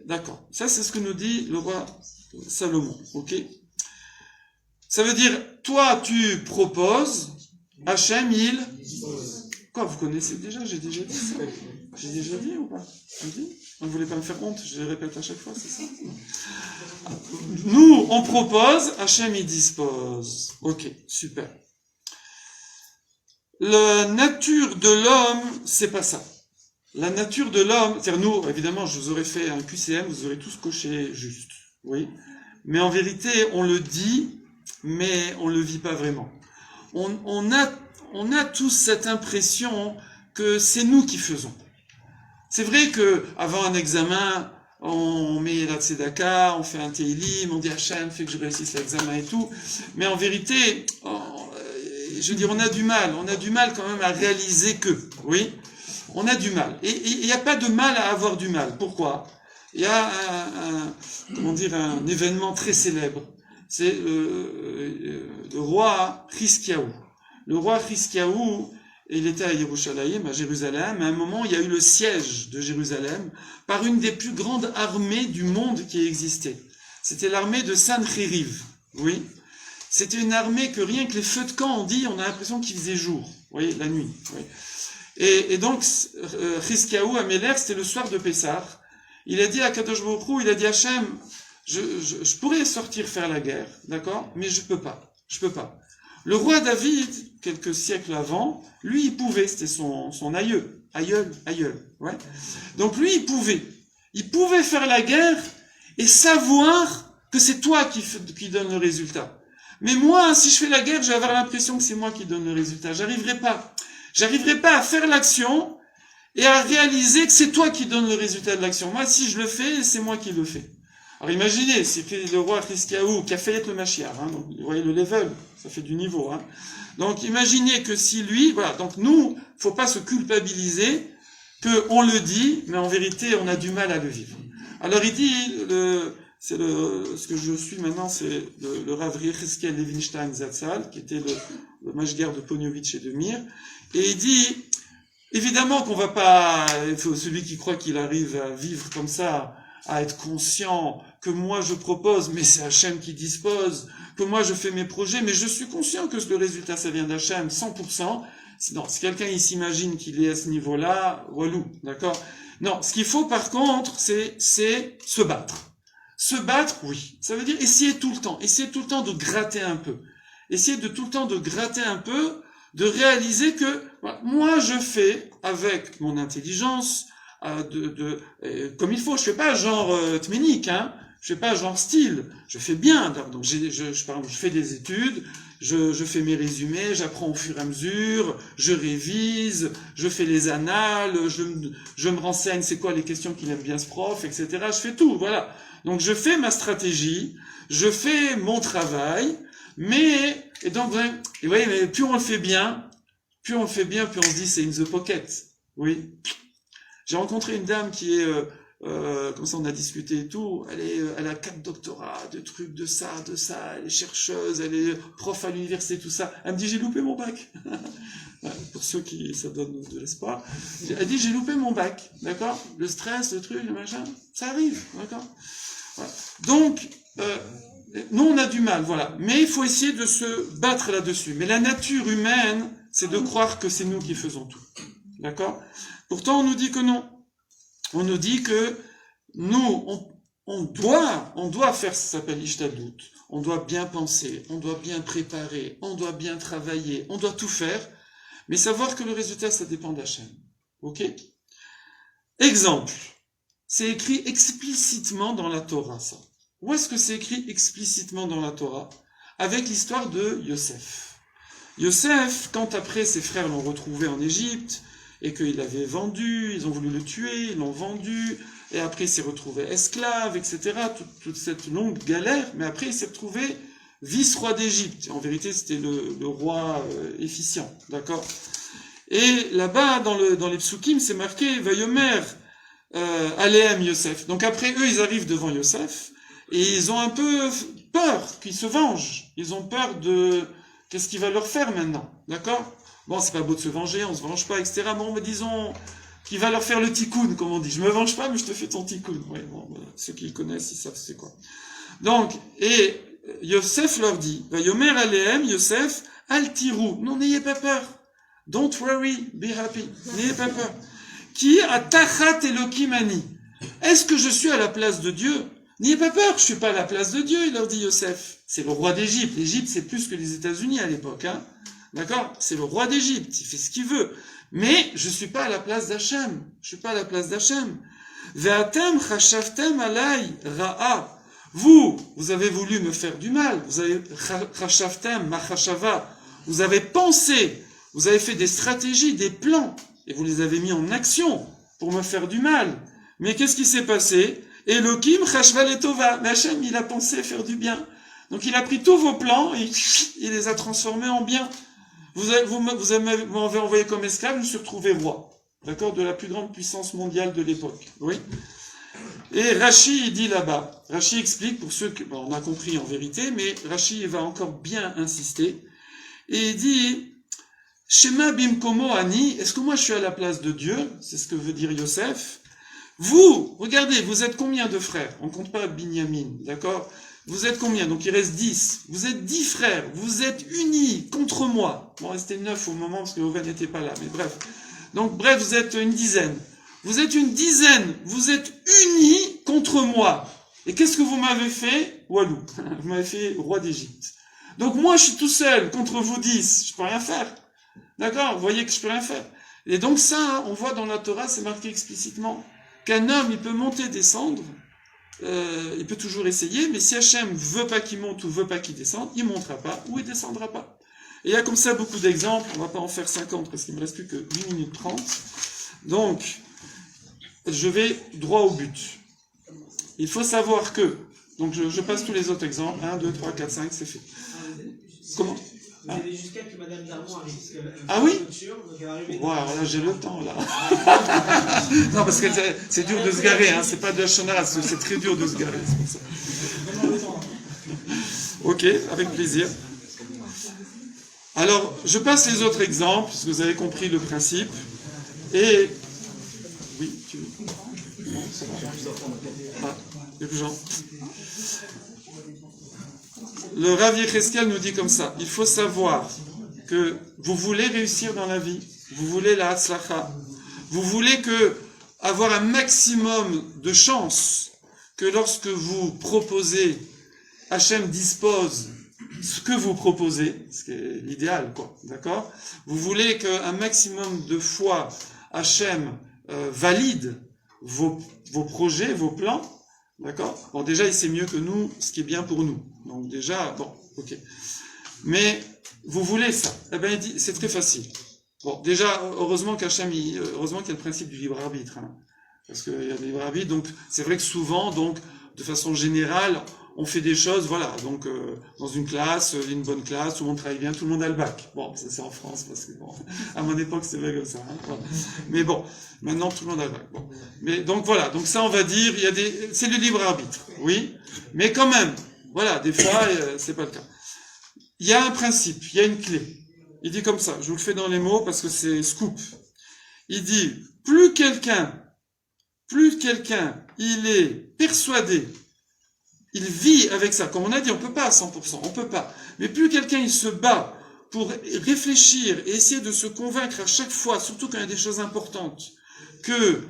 D'accord. Ça, c'est ce que nous dit le roi Salomon. Ok? Ça veut dire, toi, tu proposes, Hachem, il... Quoi, vous connaissez déjà? J'ai déjà dit ça. J'ai déjà dit ou pas? J'ai dit? Vous ne voulez pas me faire honte? Je le répète à chaque fois, c'est ça? Nous, on propose, Hachem, il dispose. Ok, super. La nature de l'homme, c'est pas ça. La nature de l'homme, c'est-à-dire nous, évidemment, je vous aurais fait un QCM, vous aurez tous coché juste. Oui. Mais en vérité, on le dit, mais on le vit pas vraiment. On a tous cette impression que c'est nous qui faisons. C'est vrai que avant un examen, on met la tzedaka, on fait un télim, on dit Hachem, fait que je réussisse l'examen et tout. Mais en vérité, je veux dire, on a du mal quand même à réaliser que, oui, on a du mal. Et il n'y a pas de mal à avoir du mal. Pourquoi? Il y a un événement très célèbre. C'est le roi Chizkiyahu. Le roi Chizkiyahu, il était à Yerushalayim, à Jérusalem. À un moment, il y a eu le siège de Jérusalem par une des plus grandes armées du monde qui existait. C'était l'armée de Sancheriv. Oui. C'était une armée que rien que les feux de camp, on dit, on a l'impression qu'il faisait jour. Vous voyez, la nuit. Oui. Et donc, Chizkiyahu Améler, c'était le soir de Pessah. Il a dit à Kadosh Baruch Hu, il a dit Hachem, je pourrais sortir faire la guerre, d'accord, mais je peux pas. Le roi David, quelques siècles avant, lui, il pouvait, c'était son aïeul, ouais. Donc lui, il pouvait faire la guerre et savoir que c'est toi qui donne le résultat. Mais moi, si je fais la guerre, je vais avoir l'impression que c'est moi qui donne le résultat. J'arriverai pas à faire l'action et à réaliser que c'est toi qui donne le résultat de l'action. Moi, si je le fais, c'est moi qui le fais. Alors imaginez, c'est le roi Chizkiyahu qui a fait le Mashiach, hein, donc vous voyez le level, ça fait du niveau. Hein. Donc imaginez que si lui, voilà, donc nous, faut pas se culpabiliser qu'on le dit, mais en vérité, on a du mal à le vivre. Alors il dit, ce que je suis maintenant, c'est le Rav Yechiel Levinstein Zatzal, qui était le Mashgar de Poniovitch et de Mir, et il dit, évidemment qu'on va pas, celui qui croit qu'il arrive à vivre comme ça, à être conscient que moi je propose, mais c'est Hachem qui dispose, que moi je fais mes projets, mais je suis conscient que le résultat ça vient d'Hachem, 100%. Non, si quelqu'un il s'imagine qu'il est à ce niveau-là, walou, d'accord? Non, ce qu'il faut par contre, c'est se battre. Se battre, oui. Ça veut dire essayer tout le temps de gratter un peu. Essayer de tout le temps de gratter un peu, de réaliser que voilà, moi je fais avec mon intelligence, comme il faut. Je fais pas genre tménique, hein. Je fais pas genre style. Je fais bien. Donc par exemple, je fais des études, je fais mes résumés, j'apprends au fur et à mesure, je révise, je fais les annales, je me renseigne c'est quoi les questions qu'il aime bien ce prof, etc. Je fais tout, voilà. Donc je fais ma stratégie, je fais mon travail, et vous voyez, mais plus on le fait bien, plus on se dit c'est in the pocket. Oui. J'ai rencontré une dame qui est comme ça on a discuté et tout, elle a 4 doctorats, de trucs, de ça, elle est chercheuse, elle est prof à l'université, tout ça. Elle me dit, j'ai loupé mon bac. Pour ceux qui, ça donne de l'espoir. Elle dit, j'ai loupé mon bac, d'accord? Le stress, le truc, le machin, ça arrive, d'accord? Voilà. Donc, nous on a du mal, voilà. Mais il faut essayer de se battre là-dessus. Mais la nature humaine, c'est de croire que c'est nous qui faisons tout. D'accord? Pourtant, on nous dit que non. On nous dit que nous, on doit faire, ça s'appelle Ishtadlut. On doit bien penser, on doit bien préparer, on doit bien travailler, on doit tout faire. Mais savoir que le résultat, ça dépend d'Hachem. Ok? Exemple. C'est écrit explicitement dans la Torah, ça. Où est-ce que c'est écrit explicitement dans la Torah? Avec l'histoire de Yosef. Yosef, quand après ses frères l'ont retrouvé en Égypte, et qu'il l'avait vendu, ils ont voulu le tuer, ils l'ont vendu, et après il s'est retrouvé esclave, etc. Toute cette longue galère, mais après il s'est retrouvé vice-roi d'Égypte. En vérité, c'était le roi efficient, d'accord? Et là-bas, dans les psukim, c'est marqué « Vayomer Aleem Yosef ». Donc après, eux, ils arrivent devant Yosef, et ils ont un peu peur qu'il se venge. Ils ont peur de... Qu'est-ce qu'il va leur faire maintenant, d'accord? Bon, c'est pas beau de se venger, on se venge pas, etc. Bon, mais disons qu'il va leur faire le tikkun, comme on dit. Je me venge pas, mais je te fais ton tikkun. Oui, bon, ceux qui le connaissent, ils savent c'est quoi. Donc, et Yosef leur dit, Yomer Aleem, Yosef, Al tirou, non, n'ayez pas peur. Don't worry, be happy. N'ayez pas peur. Qui a tachat Elokim ani? Est-ce que je suis à la place de Dieu? N'ayez pas peur, je suis pas à la place de Dieu, il leur dit Yosef. C'est le roi d'Égypte. L'Égypte, c'est plus que les États-Unis à l'époque, hein. D'accord? C'est le roi d'Égypte, il fait ce qu'il veut. Mais je suis pas à la place d'Hachem. Je suis pas à la place d'Hachem. Ve'atem chashavtem alay ra'a. Vous avez voulu me faire du mal. Vous avez chashavtem machashava. Vous avez pensé. Vous avez fait des stratégies, des plans. Et vous les avez mis en action pour me faire du mal. Mais qu'est-ce qui s'est passé? Elokim chashva letova. Mais Hachem, il a pensé faire du bien. Donc il a pris tous vos plans et il les a transformés en bien. Vous m'avez envoyé comme esclave, je me suis retrouvé roi. D'accord? De la plus grande puissance mondiale de l'époque. Oui? Et Rashi, il dit là-bas, Rashi explique pour ceux que, bon, on a compris en vérité, mais Rashi va encore bien insister. Et il dit, Shema bimkomo ani, est-ce que moi je suis à la place de Dieu? C'est ce que veut dire Yosef. Vous, regardez, vous êtes combien de frères? On compte pas Binyamin, d'accord? Vous êtes combien? Donc il reste 10. Vous êtes 10 frères. Vous êtes unis contre moi. Bon, restait 9 au moment parce que Oven n'était pas là. Mais bref. Donc bref, vous êtes une dizaine. Vous êtes une dizaine. Vous êtes unis contre moi. Et qu'est-ce que vous m'avez fait? Walou. Vous m'avez fait roi d'Égypte. Donc moi, je suis tout seul contre vous 10. Je peux rien faire. D'accord? Vous voyez que je peux rien faire. Et donc ça, hein, on voit dans la Torah, c'est marqué explicitement qu'un homme, il peut monter, descendre. Il peut toujours essayer, mais si Hachem veut pas qu'il monte ou veut pas qu'il descende, il montera pas ou il descendra pas. Et il y a comme ça beaucoup d'exemples, on va pas en faire 50 parce qu'il me reste plus que 8 minutes 30. Donc, je vais droit au but. Il faut savoir que, donc je passe tous les autres exemples, 1, 2, 3, 4, 5, c'est fait. Comment? Vous avez jusqu'à que Madame Darmon arrive. Ah oui? Wow, alors là, j'ai le temps, là. Non, parce que c'est dur de se garer, hein. C'est pas de la chenard, c'est très dur de se garer, c'est pour ça. Ok, avec plaisir. Alors, je passe les autres exemples, parce que vous avez compris le principe. Et... Oui, tu veux? Non, ça va. Ah, il y a plus Jean. Le Rav Yecheskel nous dit comme ça, il faut savoir que vous voulez réussir dans la vie, vous voulez la Hatzlacha, vous voulez avoir un maximum de chance, que lorsque vous proposez, Hachem dispose ce que vous proposez, ce qui est l'idéal, quoi, d'accord? Vous voulez qu'un maximum de fois Hachem valide vos projets, vos plans, d'accord? Bon, déjà, il sait mieux que nous ce qui est bien pour nous. Donc déjà, bon, ok. Mais vous voulez ça? Eh ben, il dit, c'est très facile. Bon, déjà, heureusement heureusement qu'il y a le principe du libre arbitre, hein, parce qu'il y a le libre arbitre. Donc, c'est vrai que souvent, donc, de façon générale, on fait des choses, voilà, donc dans une classe, une bonne classe, tout le monde travaille bien, tout le monde a le bac. Bon, ça c'est en France, parce que bon, à mon époque c'était pas comme ça. Hein, voilà. Mais bon, maintenant tout le monde a le bac. Bon. Mais donc voilà, donc ça on va dire, c'est le libre arbitre, oui, mais quand même, voilà, des fois c'est pas le cas. Il y a un principe, il y a une clé. Il dit comme ça, je vous le fais dans les mots parce que c'est scoop. Il dit, plus quelqu'un, il est persuadé, il vit avec ça. Comme on a dit, on peut pas à 100%, on peut pas. Mais plus quelqu'un, il se bat pour réfléchir et essayer de se convaincre à chaque fois, surtout quand il y a des choses importantes, que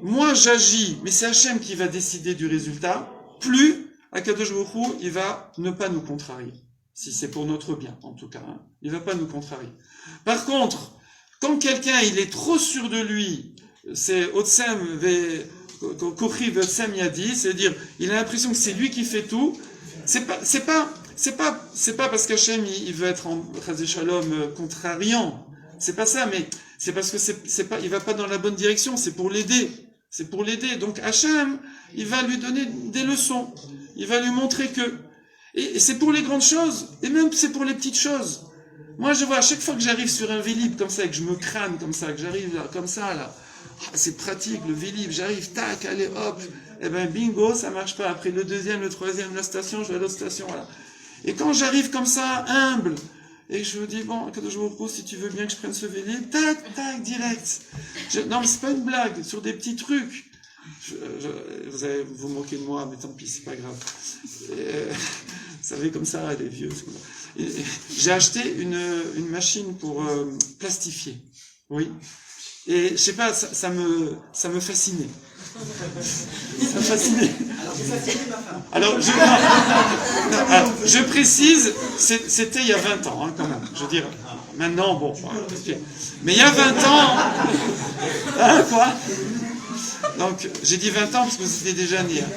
moi j'agis, mais c'est Hachem qui va décider du résultat, plus Akadosh Baruch Hu, il va ne pas nous contrarier. Si c'est pour notre bien, en tout cas. Hein. Il va pas nous contrarier. Par contre, quand quelqu'un, il est trop sûr de lui, c'est Otsem Kochi Otsem Yadi, c'est-à-dire, il a l'impression que c'est lui qui fait tout. C'est pas parce qu'Hachem, il veut être en Chazé Shalom contrariant. C'est pas ça, mais c'est parce que il va pas dans la bonne direction, c'est pour l'aider. C'est pour l'aider. Donc Hachem, il va lui donner des leçons. Il va lui montrer que, et c'est pour les grandes choses, et même c'est pour les petites choses. Moi, je vois, à chaque fois que j'arrive sur un Vélib comme ça, et que je me crâne comme ça, que j'arrive là, comme ça, là, c'est pratique, le Vélib, j'arrive, tac, allez, hop, et ben bingo, ça marche pas. Après le deuxième, le troisième, la station, je vais à l'autre station, voilà. Et quand j'arrive comme ça, humble, et que je me dis, bon, Kadosh Baruch Hu, si tu veux bien que je prenne ce Vélib, tac, tac, direct. Non, mais c'est pas une blague, sur des petits trucs. Vous allez vous moquer de moi, mais tant pis, c'est pas grave. Vous savez, comme ça, les vieux. J'ai acheté une machine pour plastifier. Oui. Et je sais pas, ça me fascinait. Ça me fascinait. Alors, je précise, c'était il y a 20 ans, hein, quand même. Je veux dire, maintenant, bon. Mais il y a 20 ans. Hein, quoi? Donc, j'ai dit 20 ans parce que c'était déjà né. Hein,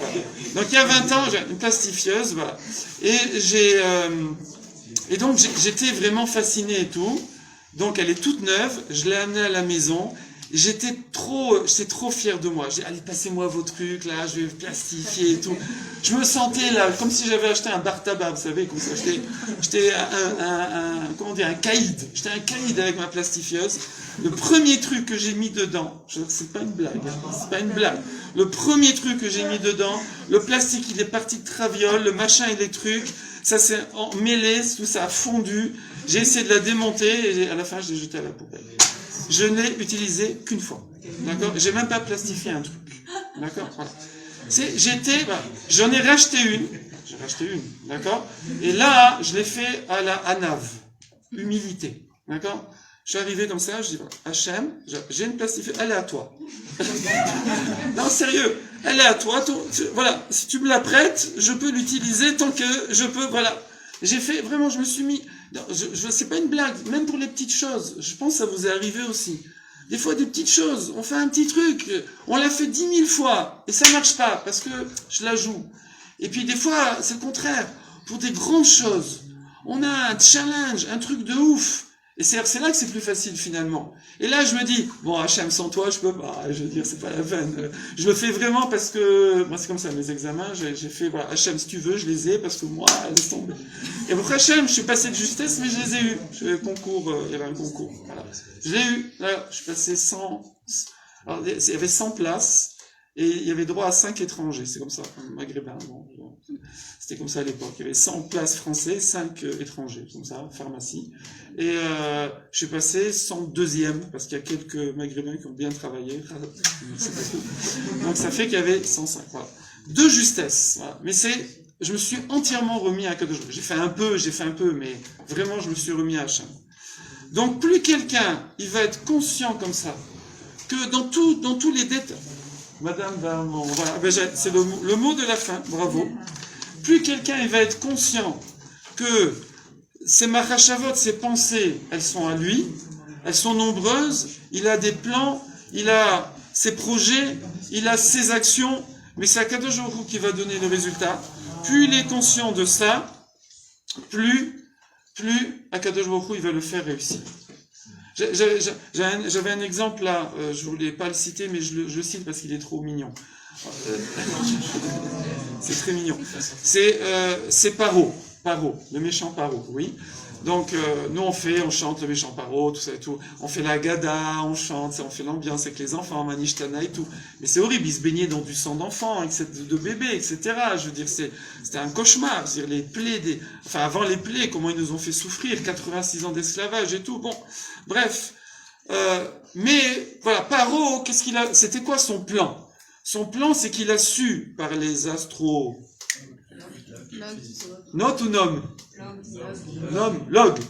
donc, il y a 20 ans, j'ai une plastifieuse, voilà. Et donc, j'étais vraiment fasciné et tout. Donc, elle est toute neuve. Je l'ai amenée à la maison. J'étais trop fier de moi. J'ai dit, allez, passez-moi vos trucs, là, je vais plastifier et tout. Je me sentais, là, comme si j'avais acheté un bar tabac, vous savez, comme ça. J'étais un caïd. J'étais un caïd avec ma plastifieuse. Le premier truc que j'ai mis dedans, c'est pas une blague, hein, c'est pas une blague. Le premier truc que j'ai mis dedans, le plastique, il est parti de traviole, le machin et les trucs, ça s'est mêlé, tout ça a fondu. J'ai essayé de la démonter et à la fin, je l'ai jeté à la poubelle. Je n'ai utilisé qu'une fois. D'accord? J'ai même pas plastifié un truc. D'accord? Voilà. J'en ai racheté une. J'ai racheté une. D'accord? Et là, je l'ai fait à la Hanav. Humilité. D'accord? Je suis arrivé comme ça, je dis, Hachem, j'ai une plastifieuse, elle est à toi. Non, sérieux, elle est à toi. Voilà, si tu me la prêtes, je peux l'utiliser tant que je peux, voilà. J'ai fait, vraiment, je me suis mis, c'est pas une blague, même pour les petites choses, je pense que ça vous est arrivé aussi. Des fois, des petites choses, on fait un petit truc, on l'a fait 10 000 fois, et ça marche pas, parce que je la joue. Et puis des fois, c'est le contraire, pour des grandes choses, on a un challenge, un truc de ouf, et c'est là que c'est plus facile finalement. Et là, je me dis, bon, Hachem, sans toi, je peux pas, je veux dire, c'est pas la peine. Je le fais vraiment parce que, moi, c'est comme ça, mes examens, j'ai fait, voilà, Hachem, si tu veux, je les ai, parce que moi, laisse tomber. Et pour Hachem, je suis passé de justesse, mais je les ai eus. Il y avait un concours, voilà. Je l'ai eu, là, je suis passé 100, alors, il y avait 100 places, et il y avait droit à 5 étrangers, c'est comme ça, maghrébin, bon, c'était comme ça à l'époque, il y avait 100 places français, 5 étrangers, comme ça, pharmacie, et je suis passé 102e, parce qu'il y a quelques maghrébins qui ont bien travaillé, donc ça fait qu'il y avait 105, voilà. De justesse, voilà. Mais je me suis entièrement remis à Kadosh. J'ai fait un peu, mais vraiment je me suis remis à Hachem. Donc plus quelqu'un, il va être conscient comme ça, que dans tous les détails, Madame Darmon, voilà, c'est le mot de la fin, bravo. Plus quelqu'un il va être conscient que ses machashavot, ses pensées, elles sont à lui, elles sont nombreuses, il a des plans, il a ses projets, il a ses actions, mais c'est Akadosh Baruch Hu qui va donner le résultat. Plus il est conscient de ça, plus Akadosh Baruch Hu il va le faire réussir. J'avais un exemple là, je voulais pas le citer, mais je le cite parce qu'il est trop mignon. C'est très mignon. C'est Paro, le méchant Paro, oui. Donc, nous, on chante le méchant Paro, tout ça et tout. On fait la gada, on chante, on fait l'ambiance avec les enfants, Manishtana et tout. Mais c'est horrible, ils se baignaient dans du sang d'enfants, de bébés, etc. Je veux dire, c'était un cauchemar. C'est-à-dire, les plaies avant les plaies, comment ils nous ont fait souffrir, 86 ans d'esclavage et tout. Bon, bref. Mais, voilà, Paro, c'était quoi son plan? Son plan, c'est qu'il a su, par les Note ou nom?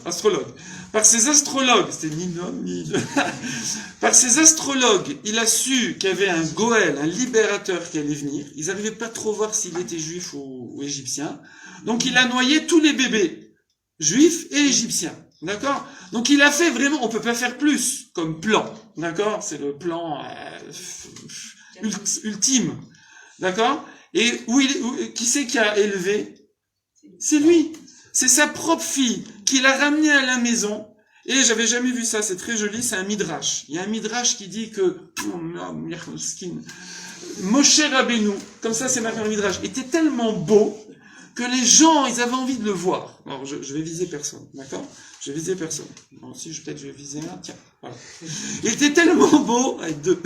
Astrologue. Par ces astrologues, c'était ni nom, ni... Par ces astrologues, il a su qu'il y avait un Goël, un libérateur qui allait venir. Ils n'arrivaient pas trop voir s'il était juif ou égyptien. Donc il a noyé tous les bébés, juifs et égyptiens. D'accord? Donc il a fait vraiment, on peut pas faire plus comme plan. D'accord? C'est le plan ultime. D'accord? Et qui c'est qui a élevé? C'est lui. C'est sa propre fille qui l'a ramené à la maison. Et j'avais jamais vu ça, c'est très joli, c'est un midrash. Il y a un midrash qui dit que Moshe Rabbeinu, comme ça c'est marqué dans le midrash, était tellement beau que les gens, ils avaient envie de le voir. Alors je vais viser personne, d'accord? Je vais viser personne. Bon, si peut-être je vais viser un, tiens, voilà. Il était tellement beau, avec deux.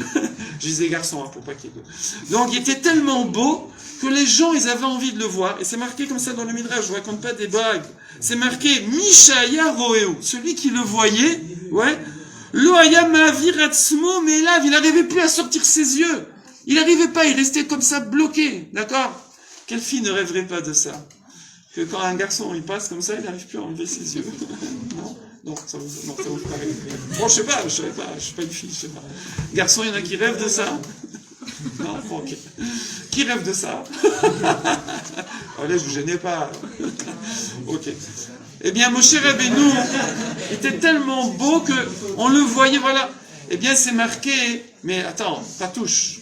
Je visais garçon, pour pas qu'il y ait deux. Donc il était tellement beau que les gens, ils avaient envie de le voir. Et c'est marqué comme ça dans le midrash, je vous raconte pas des blagues. C'est marqué Mishaya Roéou, celui qui le voyait, ouais. Loaya Ma'avir Atzmo Me'elav, il n'arrivait plus à sortir ses yeux. Il n'arrivait pas, il restait comme ça bloqué, d'accord? Quelle fille ne rêverait pas de ça? Que quand un garçon il passe comme ça, il n'arrive plus à enlever ses yeux. Non, ça vous paraît. Bon, je sais pas, je suis pas une fille, je sais pas. Garçon, il y en a qui rêvent de ça? Non, bon, ok. Qui rêve de ça? Allez, je vous gênez pas. Ok. Eh bien, Moshe Rabbeinu était tellement beau que on le voyait, voilà. Eh bien, c'est marqué, mais attends, pas touche,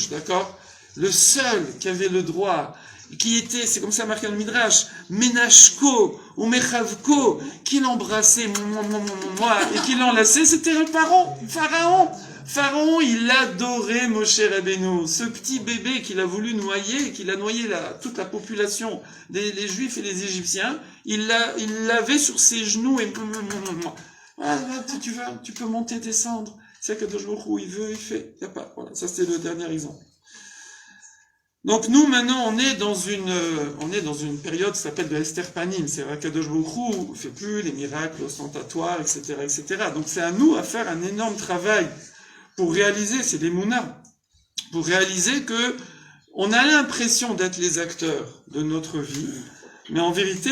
d'accord? Le seul qui avait le droit, qui était, c'est comme ça marqué dans le Midrash, Menashko ou Mechavko, qui l'embrassait, et qui l'enlaçait, c'était le Pharaon. Pharaon, il adorait Moshe Rabbeinu, ce petit bébé qu'il a voulu noyer, qu'il a noyé toute la population, les Juifs et les Égyptiens, il l'avait sur ses genoux et voilà, si tu veux, tu peux monter, descendre. C'est que de jour où il veut, il fait. Y a pas. Voilà, ça c'était le dernier exemple. Donc nous maintenant on est dans une période qui s'appelle de Esther Panim, c'est vrai qu'Akadosh Baruch Hu ne fait plus les miracles ostentatoires, etc., etc. Donc c'est à nous à faire un énorme travail pour réaliser, c'est des mounas, pour réaliser que on a l'impression d'être les acteurs de notre vie, mais en vérité,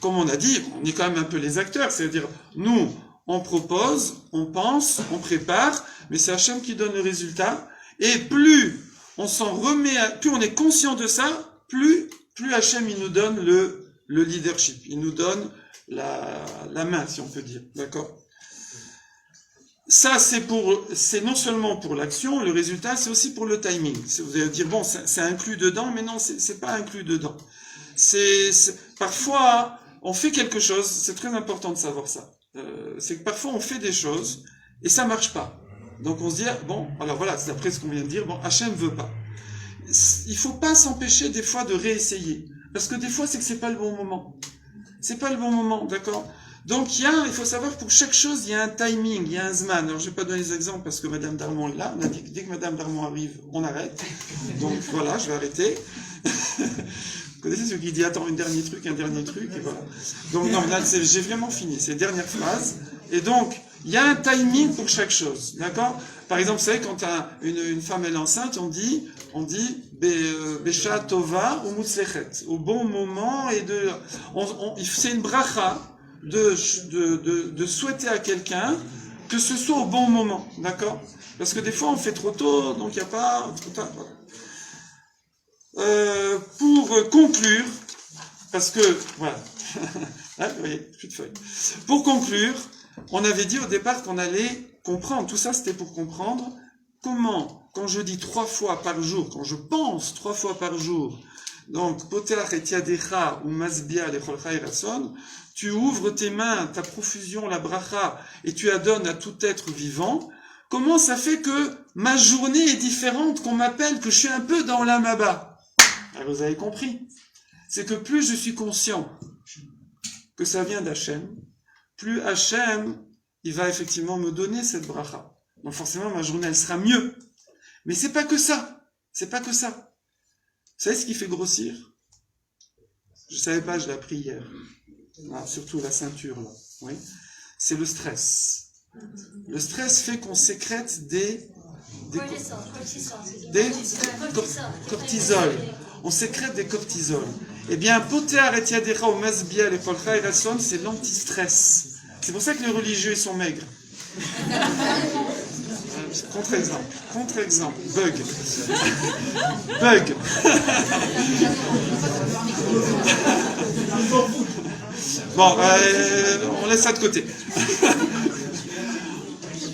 comme on a dit, on est quand même un peu les acteurs, c'est-à-dire nous on propose, on pense, on prépare, mais c'est Hachem qui donne le résultat, et plus on s'en remet, plus on est conscient de ça, plus Hachem il nous donne le leadership, il nous donne la main, si on peut dire, d'accord? Ça, c'est non seulement pour l'action, le résultat, c'est aussi pour le timing. Vous allez dire, bon, c'est inclus dedans, mais non, c'est pas inclus dedans. Parfois, on fait quelque chose, c'est très important de savoir ça. C'est que parfois, on fait des choses, et ça marche pas. Donc, on se dit, bon, alors voilà, c'est après ce qu'on vient de dire, bon, Hachem veut pas. Il faut pas s'empêcher, des fois, de réessayer. Parce que des fois, c'est que c'est pas le bon moment. C'est pas le bon moment, d'accord? Donc il faut savoir pour chaque chose, il y a un timing, il y a un zman. Alors je vais pas donner les exemples parce que Madame Darmon est là. On a dit que dès que Madame Darmon arrive, on arrête. Donc voilà, je vais arrêter. Vous connaissez celui qui dit attends un dernier truc, et voilà. Donc non, là j'ai vraiment fini. C'est la dernière phrase. Et donc il y a un timing pour chaque chose, d'accord? Par exemple, vous savez quand une femme est enceinte, on dit Besha Tova ou Mutzlechet, au bon moment et c'est une bracha. De souhaiter à quelqu'un que ce soit au bon moment, d'accord? Parce que des fois on fait trop tôt, donc il n'y a pas trop tard. Voilà. Pour conclure, parce que voilà, là, vous voyez, plus de feuilles. Pour conclure, on avait dit au départ qu'on allait comprendre. Tout ça, c'était pour comprendre comment, quand je dis 3 fois par jour, quand je pense 3 fois par jour, donc Poteach et Yadecha ou Masbia lechol chai ratson, tu ouvres tes mains, ta profusion, la bracha, et tu adonnes à tout être vivant. Comment ça fait que ma journée est différente, qu'on m'appelle, que je suis un peu dans l'amaba? Alors vous avez compris. C'est que plus je suis conscient que ça vient d'Hachem, plus Hachem, il va effectivement me donner cette bracha. Donc forcément, ma journée, elle sera mieux. Mais c'est pas que ça. C'est pas que ça. Vous savez ce qui fait grossir? Je savais pas, je l'ai appris hier. Ah, surtout la ceinture, là. Oui. C'est le stress. Le stress fait qu'on sécrète des cortisol. On sécrète des cortisol. Eh bien, potear et yadecha ou masbia le kolcha et rasson, c'est l'anti-stress. C'est pour ça que les religieux, ils sont maigres. Contre-exemple. Bug. Bon, on laisse ça de côté.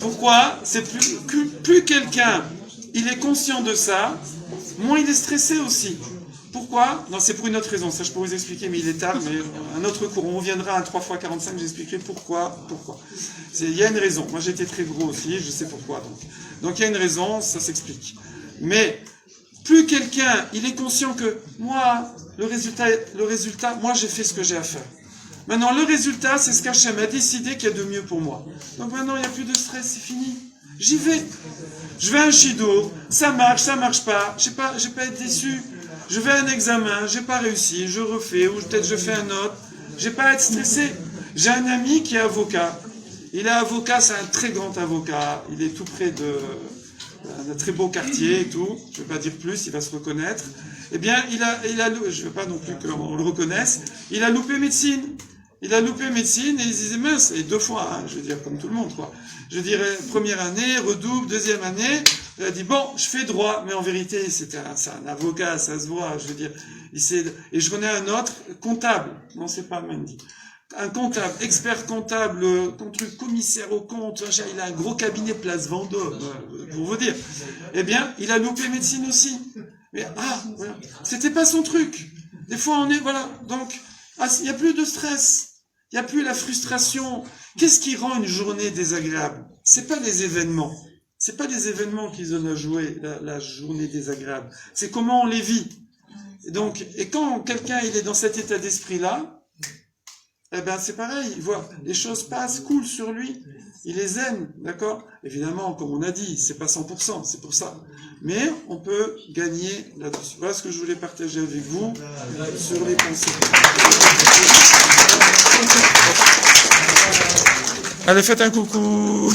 Pourquoi? C'est plus quelqu'un, il est conscient de ça, moins il est stressé aussi. Pourquoi? Non, c'est pour une autre raison. Ça, je pourrais vous expliquer, mais il est tard. Mais un autre cours. On reviendra à 3x45. J'expliquerai pourquoi. Il y a une raison. Moi, j'étais très gros aussi. Je sais pourquoi. Donc, il y a une raison. Ça s'explique. Mais plus quelqu'un, il est conscient que moi, le résultat, moi, j'ai fait ce que j'ai à faire. Maintenant, le résultat, c'est ce qu'Hachem a décidé qu'il y a de mieux pour moi. Donc maintenant, il n'y a plus de stress. C'est fini. J'y vais. Je vais à un shidour. Ça marche pas. J'ai pas être déçu. Je vais à un examen, j'ai pas réussi, je refais, ou peut-être je fais un autre. J'ai pas à être stressé. J'ai un ami qui est avocat. Il est avocat, c'est un très grand avocat. Il est tout près d'un très beau quartier et tout. Je vais pas dire plus, il va se reconnaître. Eh bien, je veux pas non plus qu'on le reconnaisse. Il a loupé médecine. Et il se disait mince, et 2 fois, hein, je veux dire, comme tout le monde, quoi. Je dirais, première année, redouble, deuxième année, il a dit, bon, je fais droit, mais en vérité, c'est un avocat, ça se voit, je veux dire, et je connais un autre, comptable, non, c'est pas Mendy, un comptable, expert comptable, commissaire au compte, il a un gros cabinet place Vendôme, pour vous dire. Eh bien, il a loupé médecine aussi. Mais, voilà. C'était pas son truc. Des fois, donc, il n'y a plus de stress. Il n'y a plus la frustration. Qu'est-ce qui rend une journée désagréable? C'est pas les événements. C'est pas les événements qui donnent la journée désagréable. C'est comment on les vit. Et quand quelqu'un il est dans cet état d'esprit-là, eh ben c'est pareil. Il voit les choses passent, coulent sur lui. Il est zen, d'accord? Évidemment, comme on a dit, c'est pas 100%, c'est pour ça. Mais on peut gagner là-dessus. Voilà ce que je voulais partager avec vous sur les pensées. Allez, faites un coucou.